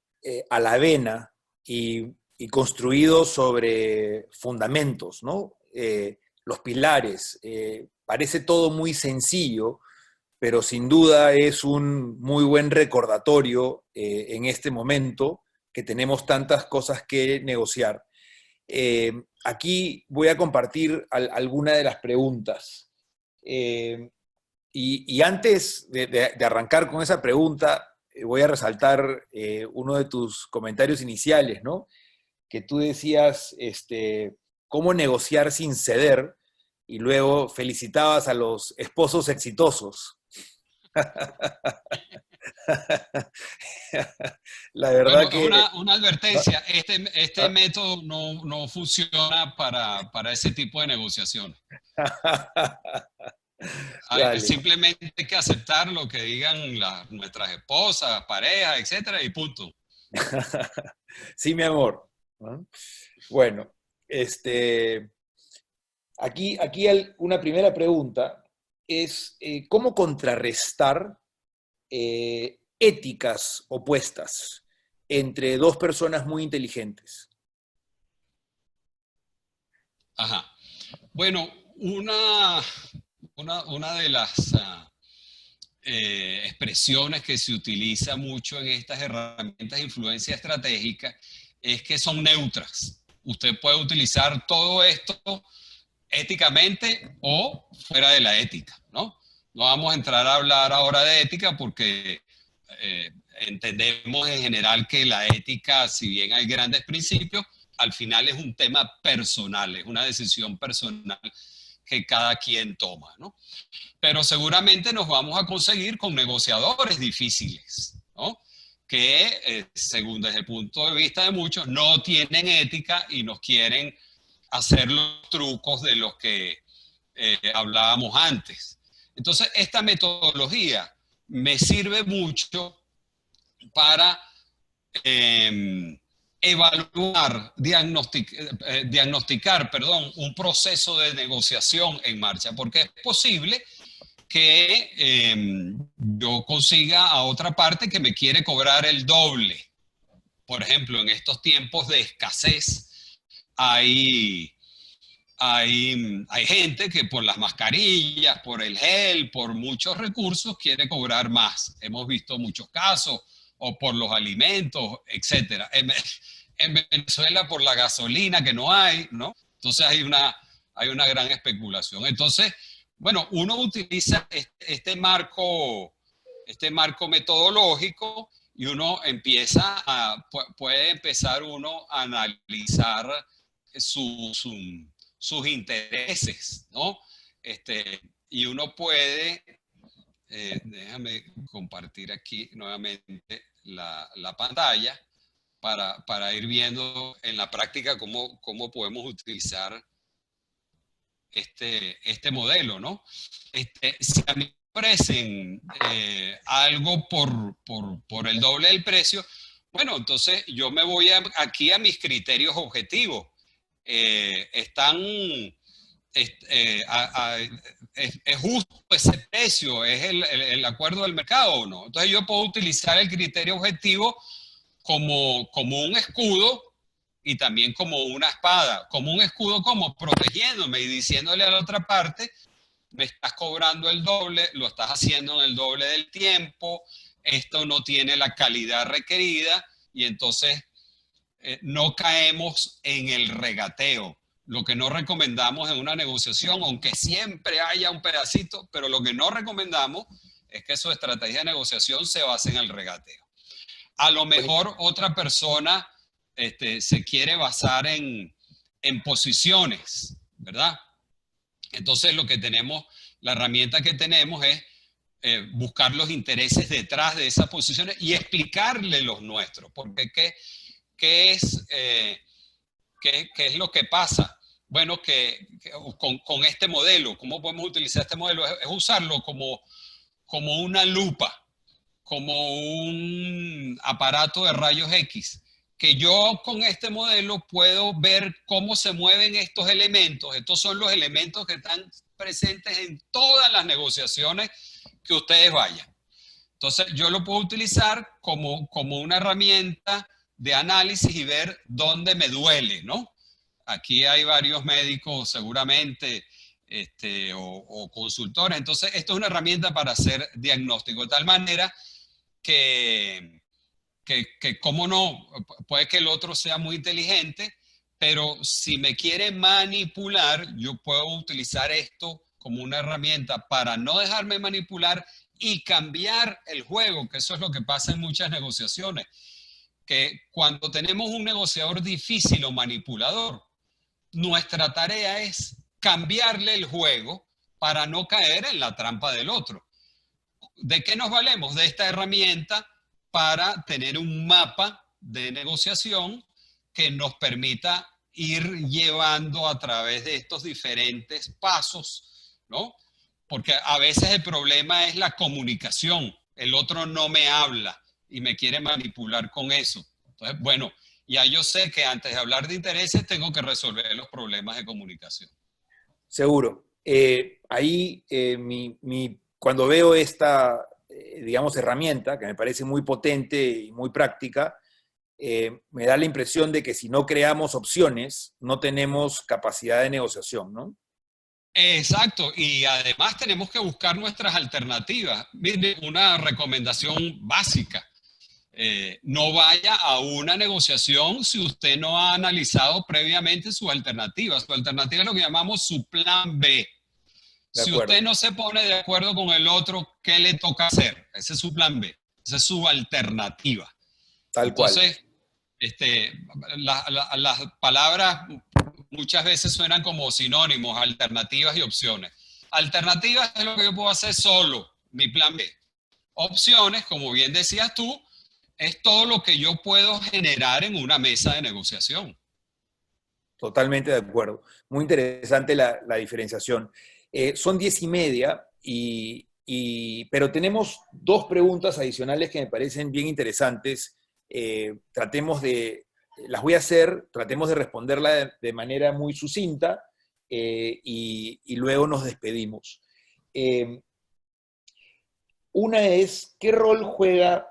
a la vena y construido sobre fundamentos, ¿no? Los pilares. Parece todo muy sencillo, pero sin duda es un muy buen recordatorio en este momento que tenemos tantas cosas que negociar. Aquí voy a compartir algunas de las preguntas. Y antes de arrancar con esa pregunta, voy a resaltar uno de tus comentarios iniciales, ¿no? Que tú decías, cómo negociar sin ceder, y luego felicitabas a los esposos exitosos. La verdad Bueno, que... una advertencia, este método no funciona para ese tipo de negociaciones. Dale. Simplemente hay que aceptar lo que digan nuestras esposas, parejas, etcétera, y punto. Sí, mi amor. Bueno, aquí una primera pregunta es, ¿cómo contrarrestar éticas opuestas entre dos personas muy inteligentes? Ajá. Bueno, una de las expresiones que se utiliza mucho en estas herramientas de influencia estratégica es que son neutras. Usted puede utilizar todo esto éticamente o fuera de la ética, ¿no? No vamos a entrar a hablar ahora de ética porque entendemos en general que la ética, si bien hay grandes principios, al final es un tema personal, es una decisión personal que cada quien toma, ¿no? Pero seguramente nos vamos a conseguir con negociadores difíciles, ¿no? Que, según desde el punto de vista de muchos, no tienen ética y nos quieren hacer los trucos de los que hablábamos antes. Entonces, esta metodología me sirve mucho para evaluar, diagnosticar, un proceso de negociación en marcha, porque es posible que yo consiga a otra parte que me quiere cobrar el doble. Por ejemplo, en estos tiempos de escasez hay gente que por las mascarillas, por el gel, por muchos recursos quiere cobrar más. Hemos visto muchos casos, o por los alimentos, etcétera. En Venezuela por la gasolina que no hay, ¿no? Entonces hay una gran especulación. Entonces, bueno, uno utiliza este marco metodológico y uno puede empezar uno a analizar sus intereses, ¿no? Y uno puede, déjame compartir aquí nuevamente la pantalla, para ir viendo en la práctica cómo podemos utilizar este modelo, ¿no? Si a mí me ofrecen algo por el doble del precio, bueno, entonces yo me voy aquí a mis criterios objetivos. Están es justo ese precio, es el acuerdo del mercado o no. Entonces yo puedo utilizar el criterio objetivo como un escudo y también como una espada. Como un escudo, como protegiéndome y diciéndole a la otra parte, me estás cobrando el doble, lo estás haciendo en el doble del tiempo, esto no tiene la calidad requerida, y entonces no caemos en el regateo. Lo que no recomendamos en una negociación, aunque siempre haya un pedacito, pero lo que no recomendamos es que su estrategia de negociación se base en el regateo. A lo mejor otra persona se quiere basar en posiciones, ¿verdad? Entonces lo que tenemos, la herramienta que tenemos es buscar los intereses detrás de esas posiciones y explicarle los nuestros, porque ¿qué es lo que pasa? Bueno, con este modelo, ¿cómo podemos utilizar este modelo? Es usarlo como una lupa, como un aparato de rayos X, que yo con este modelo puedo ver cómo se mueven estos elementos. Estos son los elementos que están presentes en todas las negociaciones que ustedes vayan. Entonces yo lo puedo utilizar como una herramienta de análisis y ver dónde me duele, ¿no? Aquí hay varios médicos seguramente o consultores. Entonces esto es una herramienta para hacer diagnóstico, de tal manera que cómo no, puede que el otro sea muy inteligente, pero si me quiere manipular, yo puedo utilizar esto como una herramienta para no dejarme manipular y cambiar el juego, que eso es lo que pasa en muchas negociaciones, que cuando tenemos un negociador difícil o manipulador, nuestra tarea es cambiarle el juego para no caer en la trampa del otro. ¿De qué nos valemos? De esta herramienta para tener un mapa de negociación que nos permita ir llevando a través de estos diferentes pasos, ¿no? Porque a veces el problema es la comunicación. El otro no me habla y me quiere manipular con eso. Entonces, bueno, ya yo sé que antes de hablar de intereses tengo que resolver los problemas de comunicación. Seguro. Ahí, cuando veo esta, digamos, herramienta, que me parece muy potente y muy práctica, me da la impresión de que si no creamos opciones, no tenemos capacidad de negociación, ¿no? Exacto, y además tenemos que buscar nuestras alternativas. Mire, una recomendación básica. No vaya a una negociación si usted no ha analizado previamente sus alternativas. Su alternativa es lo que llamamos su plan B. Si usted no se pone de acuerdo con el otro, ¿qué le toca hacer? Ese es su plan B. Esa es su alternativa. Tal cual. Entonces, las palabras muchas veces suenan como sinónimos, alternativas y opciones. Alternativas es lo que yo puedo hacer solo, mi plan B. Opciones, como bien decías tú, es todo lo que yo puedo generar en una mesa de negociación. Totalmente de acuerdo. Muy interesante la diferenciación. Son 10:30, pero tenemos dos preguntas adicionales que me parecen bien interesantes. Las voy a hacer, tratemos de responderla de manera muy sucinta y luego nos despedimos. Una es, ¿qué rol juega?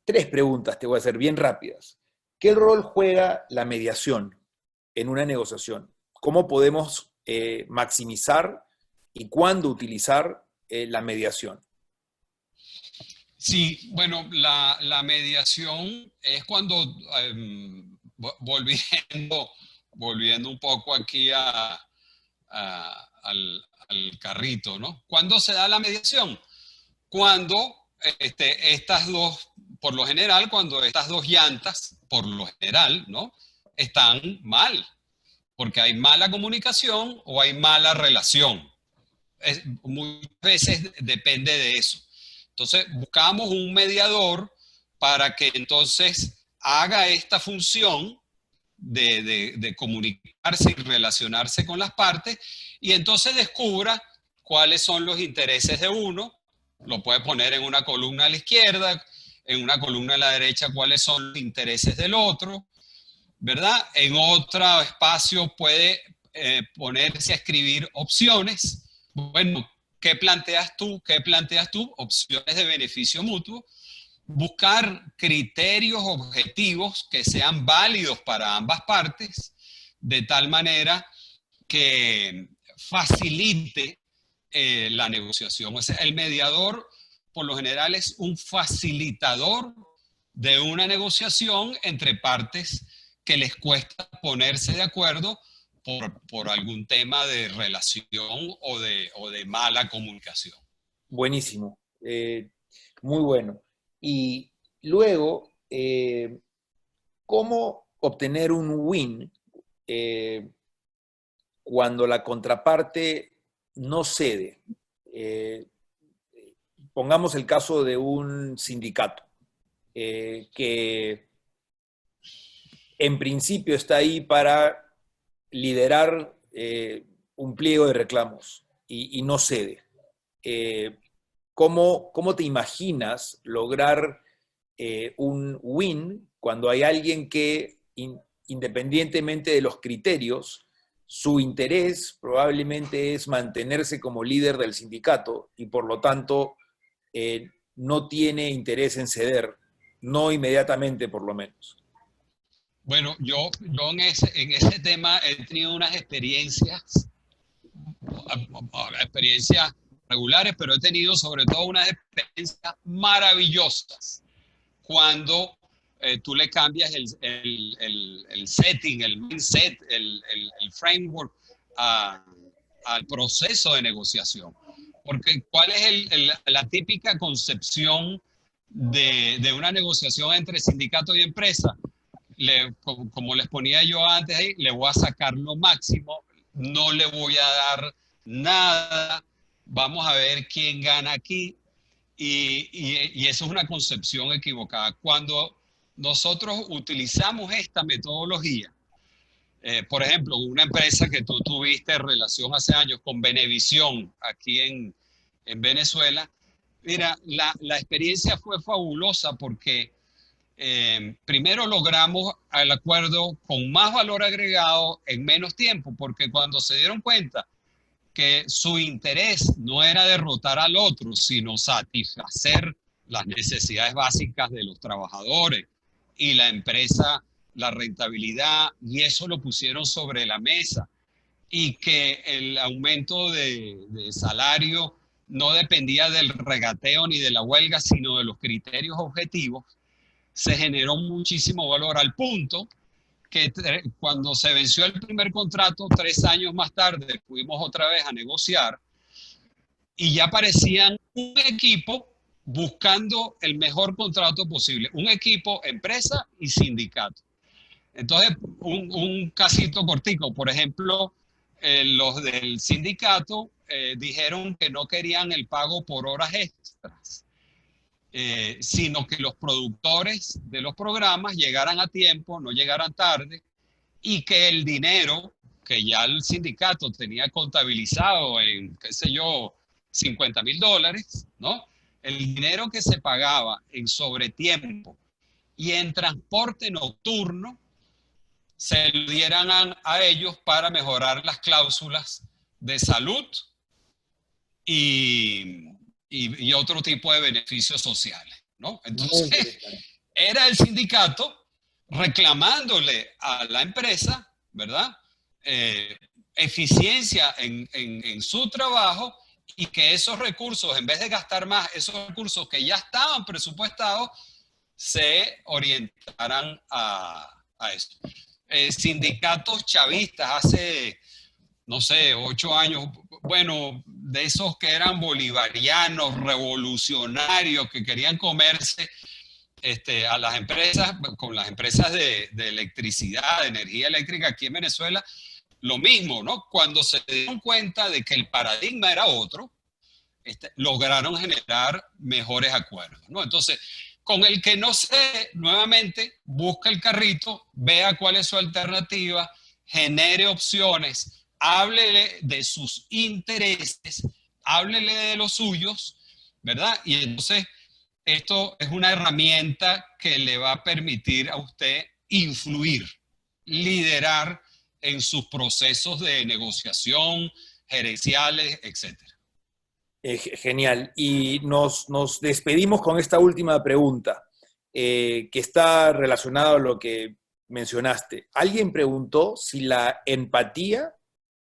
Tres preguntas te voy a hacer bien rápidas. ¿Qué rol juega la mediación en una negociación? ¿Cómo podemos maximizar y cuándo utilizar la mediación? Sí, bueno, la mediación es cuando, volviendo un poco aquí al carrito, ¿no? ¿Cuándo se da la mediación? Cuando estas dos, por lo general, cuando estas dos llantas, por lo general, ¿no? Están mal, porque hay mala comunicación o hay mala relación. Muchas veces depende de eso. Entonces, buscamos un mediador para que entonces haga esta función de comunicarse y relacionarse con las partes, y entonces descubra cuáles son los intereses de uno. Lo puede poner en una columna a la izquierda, en una columna a la derecha, cuáles son los intereses del otro, ¿verdad? En otro espacio puede ponerse a escribir opciones. Bueno, ¿qué planteas tú? ¿Qué planteas tú? Opciones de beneficio mutuo. Buscar criterios objetivos que sean válidos para ambas partes, de tal manera que facilite la negociación. O sea, el mediador, por lo general, es un facilitador de una negociación entre partes que les cuesta ponerse de acuerdo por algún tema de relación o de mala comunicación. Buenísimo, muy bueno. Y luego, ¿cómo obtener un win cuando la contraparte no cede? Pongamos el caso de un sindicato que en principio está ahí para liderar un pliego de reclamos y no cede. ¿Cómo te imaginas lograr un win cuando hay alguien que, independientemente de los criterios, su interés probablemente es mantenerse como líder del sindicato y por lo tanto no tiene interés en ceder, no inmediatamente por lo menos? Bueno, yo en ese tema he tenido unas experiencias regulares, pero he tenido sobre todo unas experiencias maravillosas cuando tú le cambias el setting, el mindset, el framework al proceso de negociación. Porque ¿cuál es la típica concepción de una negociación entre sindicato y empresa? Como les ponía yo antes, le voy a sacar lo máximo, no le voy a dar nada, vamos a ver quién gana aquí. Y eso es una concepción equivocada. Cuando nosotros utilizamos esta metodología, por ejemplo, una empresa que tú tuviste relación hace años con Venevisión, aquí en Venezuela, mira, la experiencia fue fabulosa porque primero logramos el acuerdo con más valor agregado en menos tiempo, porque cuando se dieron cuenta que su interés no era derrotar al otro, sino satisfacer las necesidades básicas de los trabajadores y la empresa, la rentabilidad, y eso lo pusieron sobre la mesa, y que el aumento de salario no dependía del regateo ni de la huelga, sino de los criterios objetivos, se generó muchísimo valor al punto que cuando se venció el primer contrato, 3 años más tarde, fuimos otra vez a negociar y ya parecían un equipo buscando el mejor contrato posible. Un equipo, empresa y sindicato. Entonces, un casito cortico, por ejemplo, los del sindicato dijeron que no querían el pago por horas extras. Sino que los productores de los programas llegaran a tiempo, no llegaran tarde, y que el dinero que ya el sindicato tenía contabilizado en, qué sé yo, $50,000, ¿no? El dinero que se pagaba en sobretiempo y en transporte nocturno se lo dieran a ellos para mejorar las cláusulas de salud y otro tipo de beneficios sociales, ¿no? Entonces, era el sindicato reclamándole a la empresa, ¿verdad? Eficiencia en su trabajo y que esos recursos, en vez de gastar más, esos recursos que ya estaban presupuestados, se orientaran a esto. Sindicatos chavistas hace, no sé, 8 años, bueno, de esos que eran bolivarianos, revolucionarios, que querían comerse a las empresas, con las empresas de electricidad, de energía eléctrica aquí en Venezuela, lo mismo, ¿no? Cuando se dieron cuenta de que el paradigma era otro, lograron generar mejores acuerdos, ¿no? Entonces, Con el que no sé, nuevamente, busca el carrito, vea cuál es su alternativa, genere opciones, háblele de sus intereses, háblele de los suyos, ¿verdad? Y entonces esto es una herramienta que le va a permitir a usted influir, liderar en sus procesos de negociación, gerenciales, etcétera. Genial. Y nos despedimos con esta última pregunta, que está relacionada a lo que mencionaste. Alguien preguntó si la empatía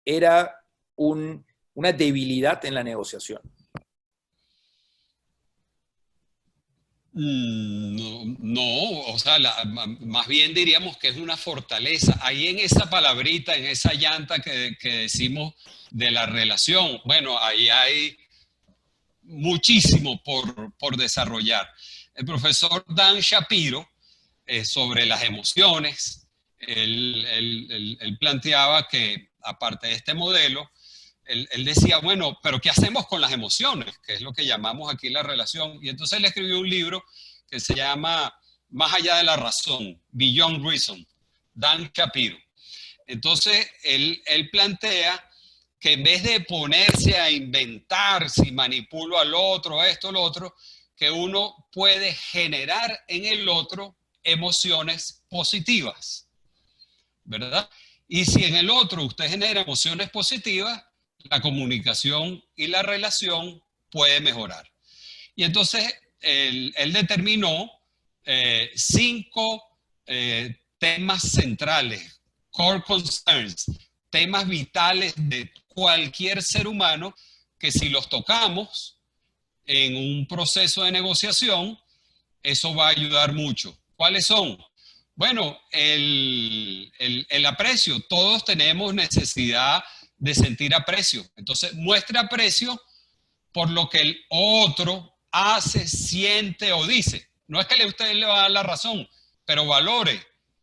era una debilidad en la negociación. No, no, o sea, más bien diríamos que es una fortaleza. Ahí en esa palabrita, en esa llanta que decimos de la relación, bueno, ahí hay muchísimo por desarrollar. El profesor Dan Shapiro, sobre las emociones, él planteaba que, aparte de este modelo, él decía, bueno, pero ¿qué hacemos con las emociones? Que es lo que llamamos aquí la relación. Y entonces él escribió un libro que se llama Más allá de la razón, Beyond Reason, Dan Shapiro. Entonces él plantea que en vez de ponerse a inventar si manipulo al otro, esto, lo otro, que uno puede generar en el otro emociones positivas, ¿verdad? Y si en el otro usted genera emociones positivas, la comunicación y la relación puede mejorar. Y entonces él determinó 5 temas centrales, core concerns, temas vitales de cualquier ser humano que si los tocamos en un proceso de negociación, eso va a ayudar mucho. ¿Cuáles son? Bueno, el aprecio. Todos tenemos necesidad de sentir aprecio. Entonces, muestre aprecio por lo que el otro hace, siente o dice. No es que usted le va a dar la razón, pero valore,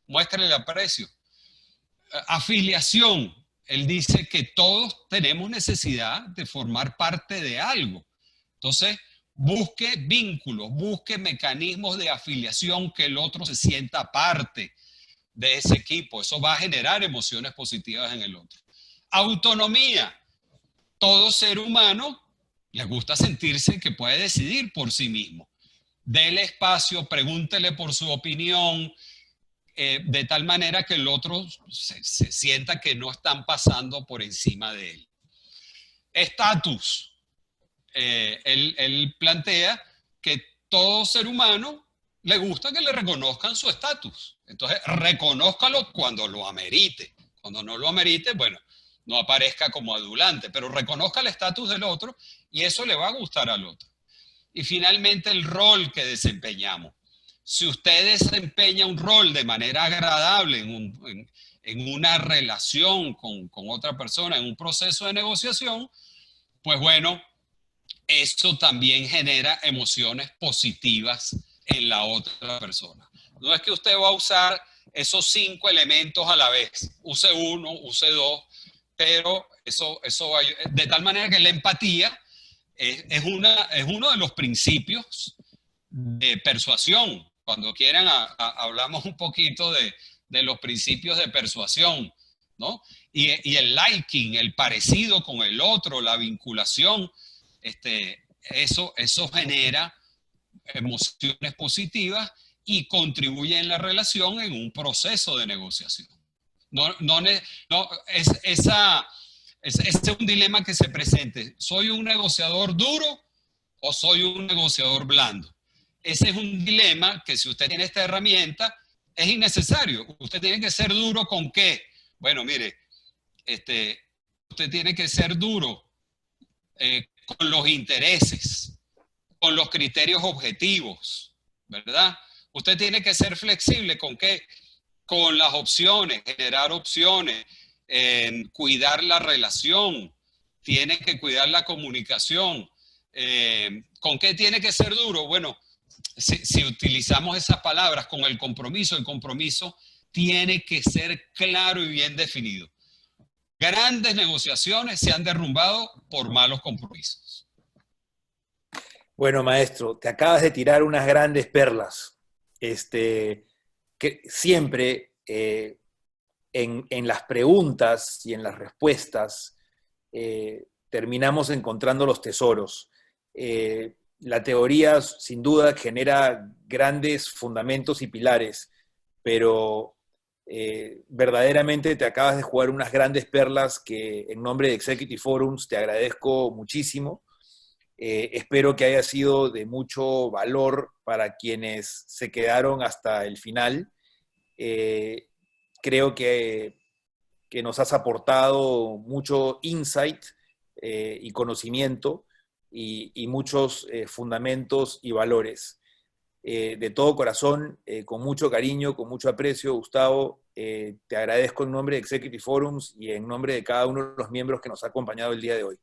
muestre el aprecio. Afiliación. Él dice que todos tenemos necesidad de formar parte de algo. Entonces, busque vínculos, busque mecanismos de afiliación que el otro se sienta parte de ese equipo. Eso va a generar emociones positivas en el otro. Autonomía. Todo ser humano le gusta sentirse que puede decidir por sí mismo. Dele espacio, pregúntele por su opinión, de tal manera que el otro se sienta que no están pasando por encima de él. Estatus. Él plantea que todo ser humano le gusta que le reconozcan su estatus. Entonces, reconózcalo cuando lo amerite. Cuando no lo amerite, bueno, no aparezca como adulante, pero reconozca el estatus del otro y eso le va a gustar al otro. Y finalmente, el rol que desempeñamos. Si usted desempeña un rol de manera agradable en una relación con otra persona, en un proceso de negociación, pues bueno, eso también genera emociones positivas en la otra persona. No es que usted va a usar esos 5 elementos a la vez, use uno, use 2, pero eso va a, de tal manera que la empatía es uno de los principios de persuasión. Cuando quieran hablamos un poquito de los principios de persuasión, ¿no? Y el liking, el parecido con el otro, la vinculación, eso genera emociones positivas y contribuye en la relación en un proceso de negociación. Es un dilema que se presente. ¿Soy un negociador duro o soy un negociador blando? Ese es un dilema que si usted tiene esta herramienta es innecesario. Usted tiene que ser duro ¿con qué? Bueno, mire, usted tiene que ser duro con los intereses, con los criterios objetivos, ¿verdad? Usted tiene que ser flexible ¿con qué? Con las opciones, generar opciones, cuidar la relación, tiene que cuidar la comunicación. ¿Con qué tiene que ser duro? Bueno, si utilizamos esas palabras con el compromiso tiene que ser claro y bien definido. Grandes negociaciones se han derrumbado por malos compromisos. Bueno, maestro, te acabas de tirar unas grandes perlas. Que siempre en las preguntas y en las respuestas terminamos encontrando los tesoros. La teoría sin duda genera grandes fundamentos y pilares, pero verdaderamente te acabas de jugar unas grandes perlas que en nombre de Executive Forums te agradezco muchísimo. Espero que haya sido de mucho valor para quienes se quedaron hasta el final. Eh, Creo que nos has aportado mucho insight y conocimiento y muchos fundamentos y valores. De todo corazón, con mucho cariño, con mucho aprecio, Gustavo, te agradezco en nombre de Executive Forums y en nombre de cada uno de los miembros que nos ha acompañado el día de hoy.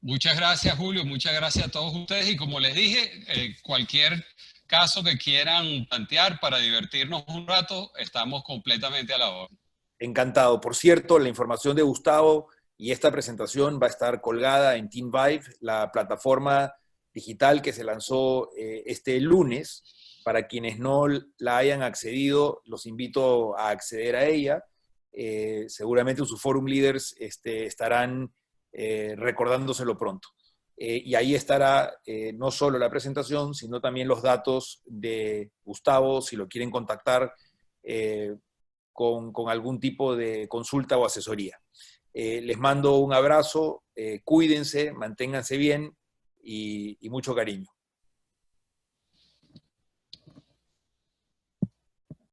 Muchas gracias, Julio. Muchas gracias a todos ustedes. Y como les dije, cualquier caso que quieran plantear para divertirnos un rato, estamos completamente a la orden. Encantado. Por cierto, la información de Gustavo y esta presentación va a estar colgada en TeamVibe, la plataforma digital que se lanzó este lunes. Para quienes no la hayan accedido, los invito a acceder a ella. Seguramente sus forum leaders estarán recordándoselo pronto. Y ahí estará no solo la presentación, sino también los datos de Gustavo, si lo quieren contactar con algún tipo de consulta o asesoría. Les mando un abrazo, cuídense, manténganse bien y mucho cariño.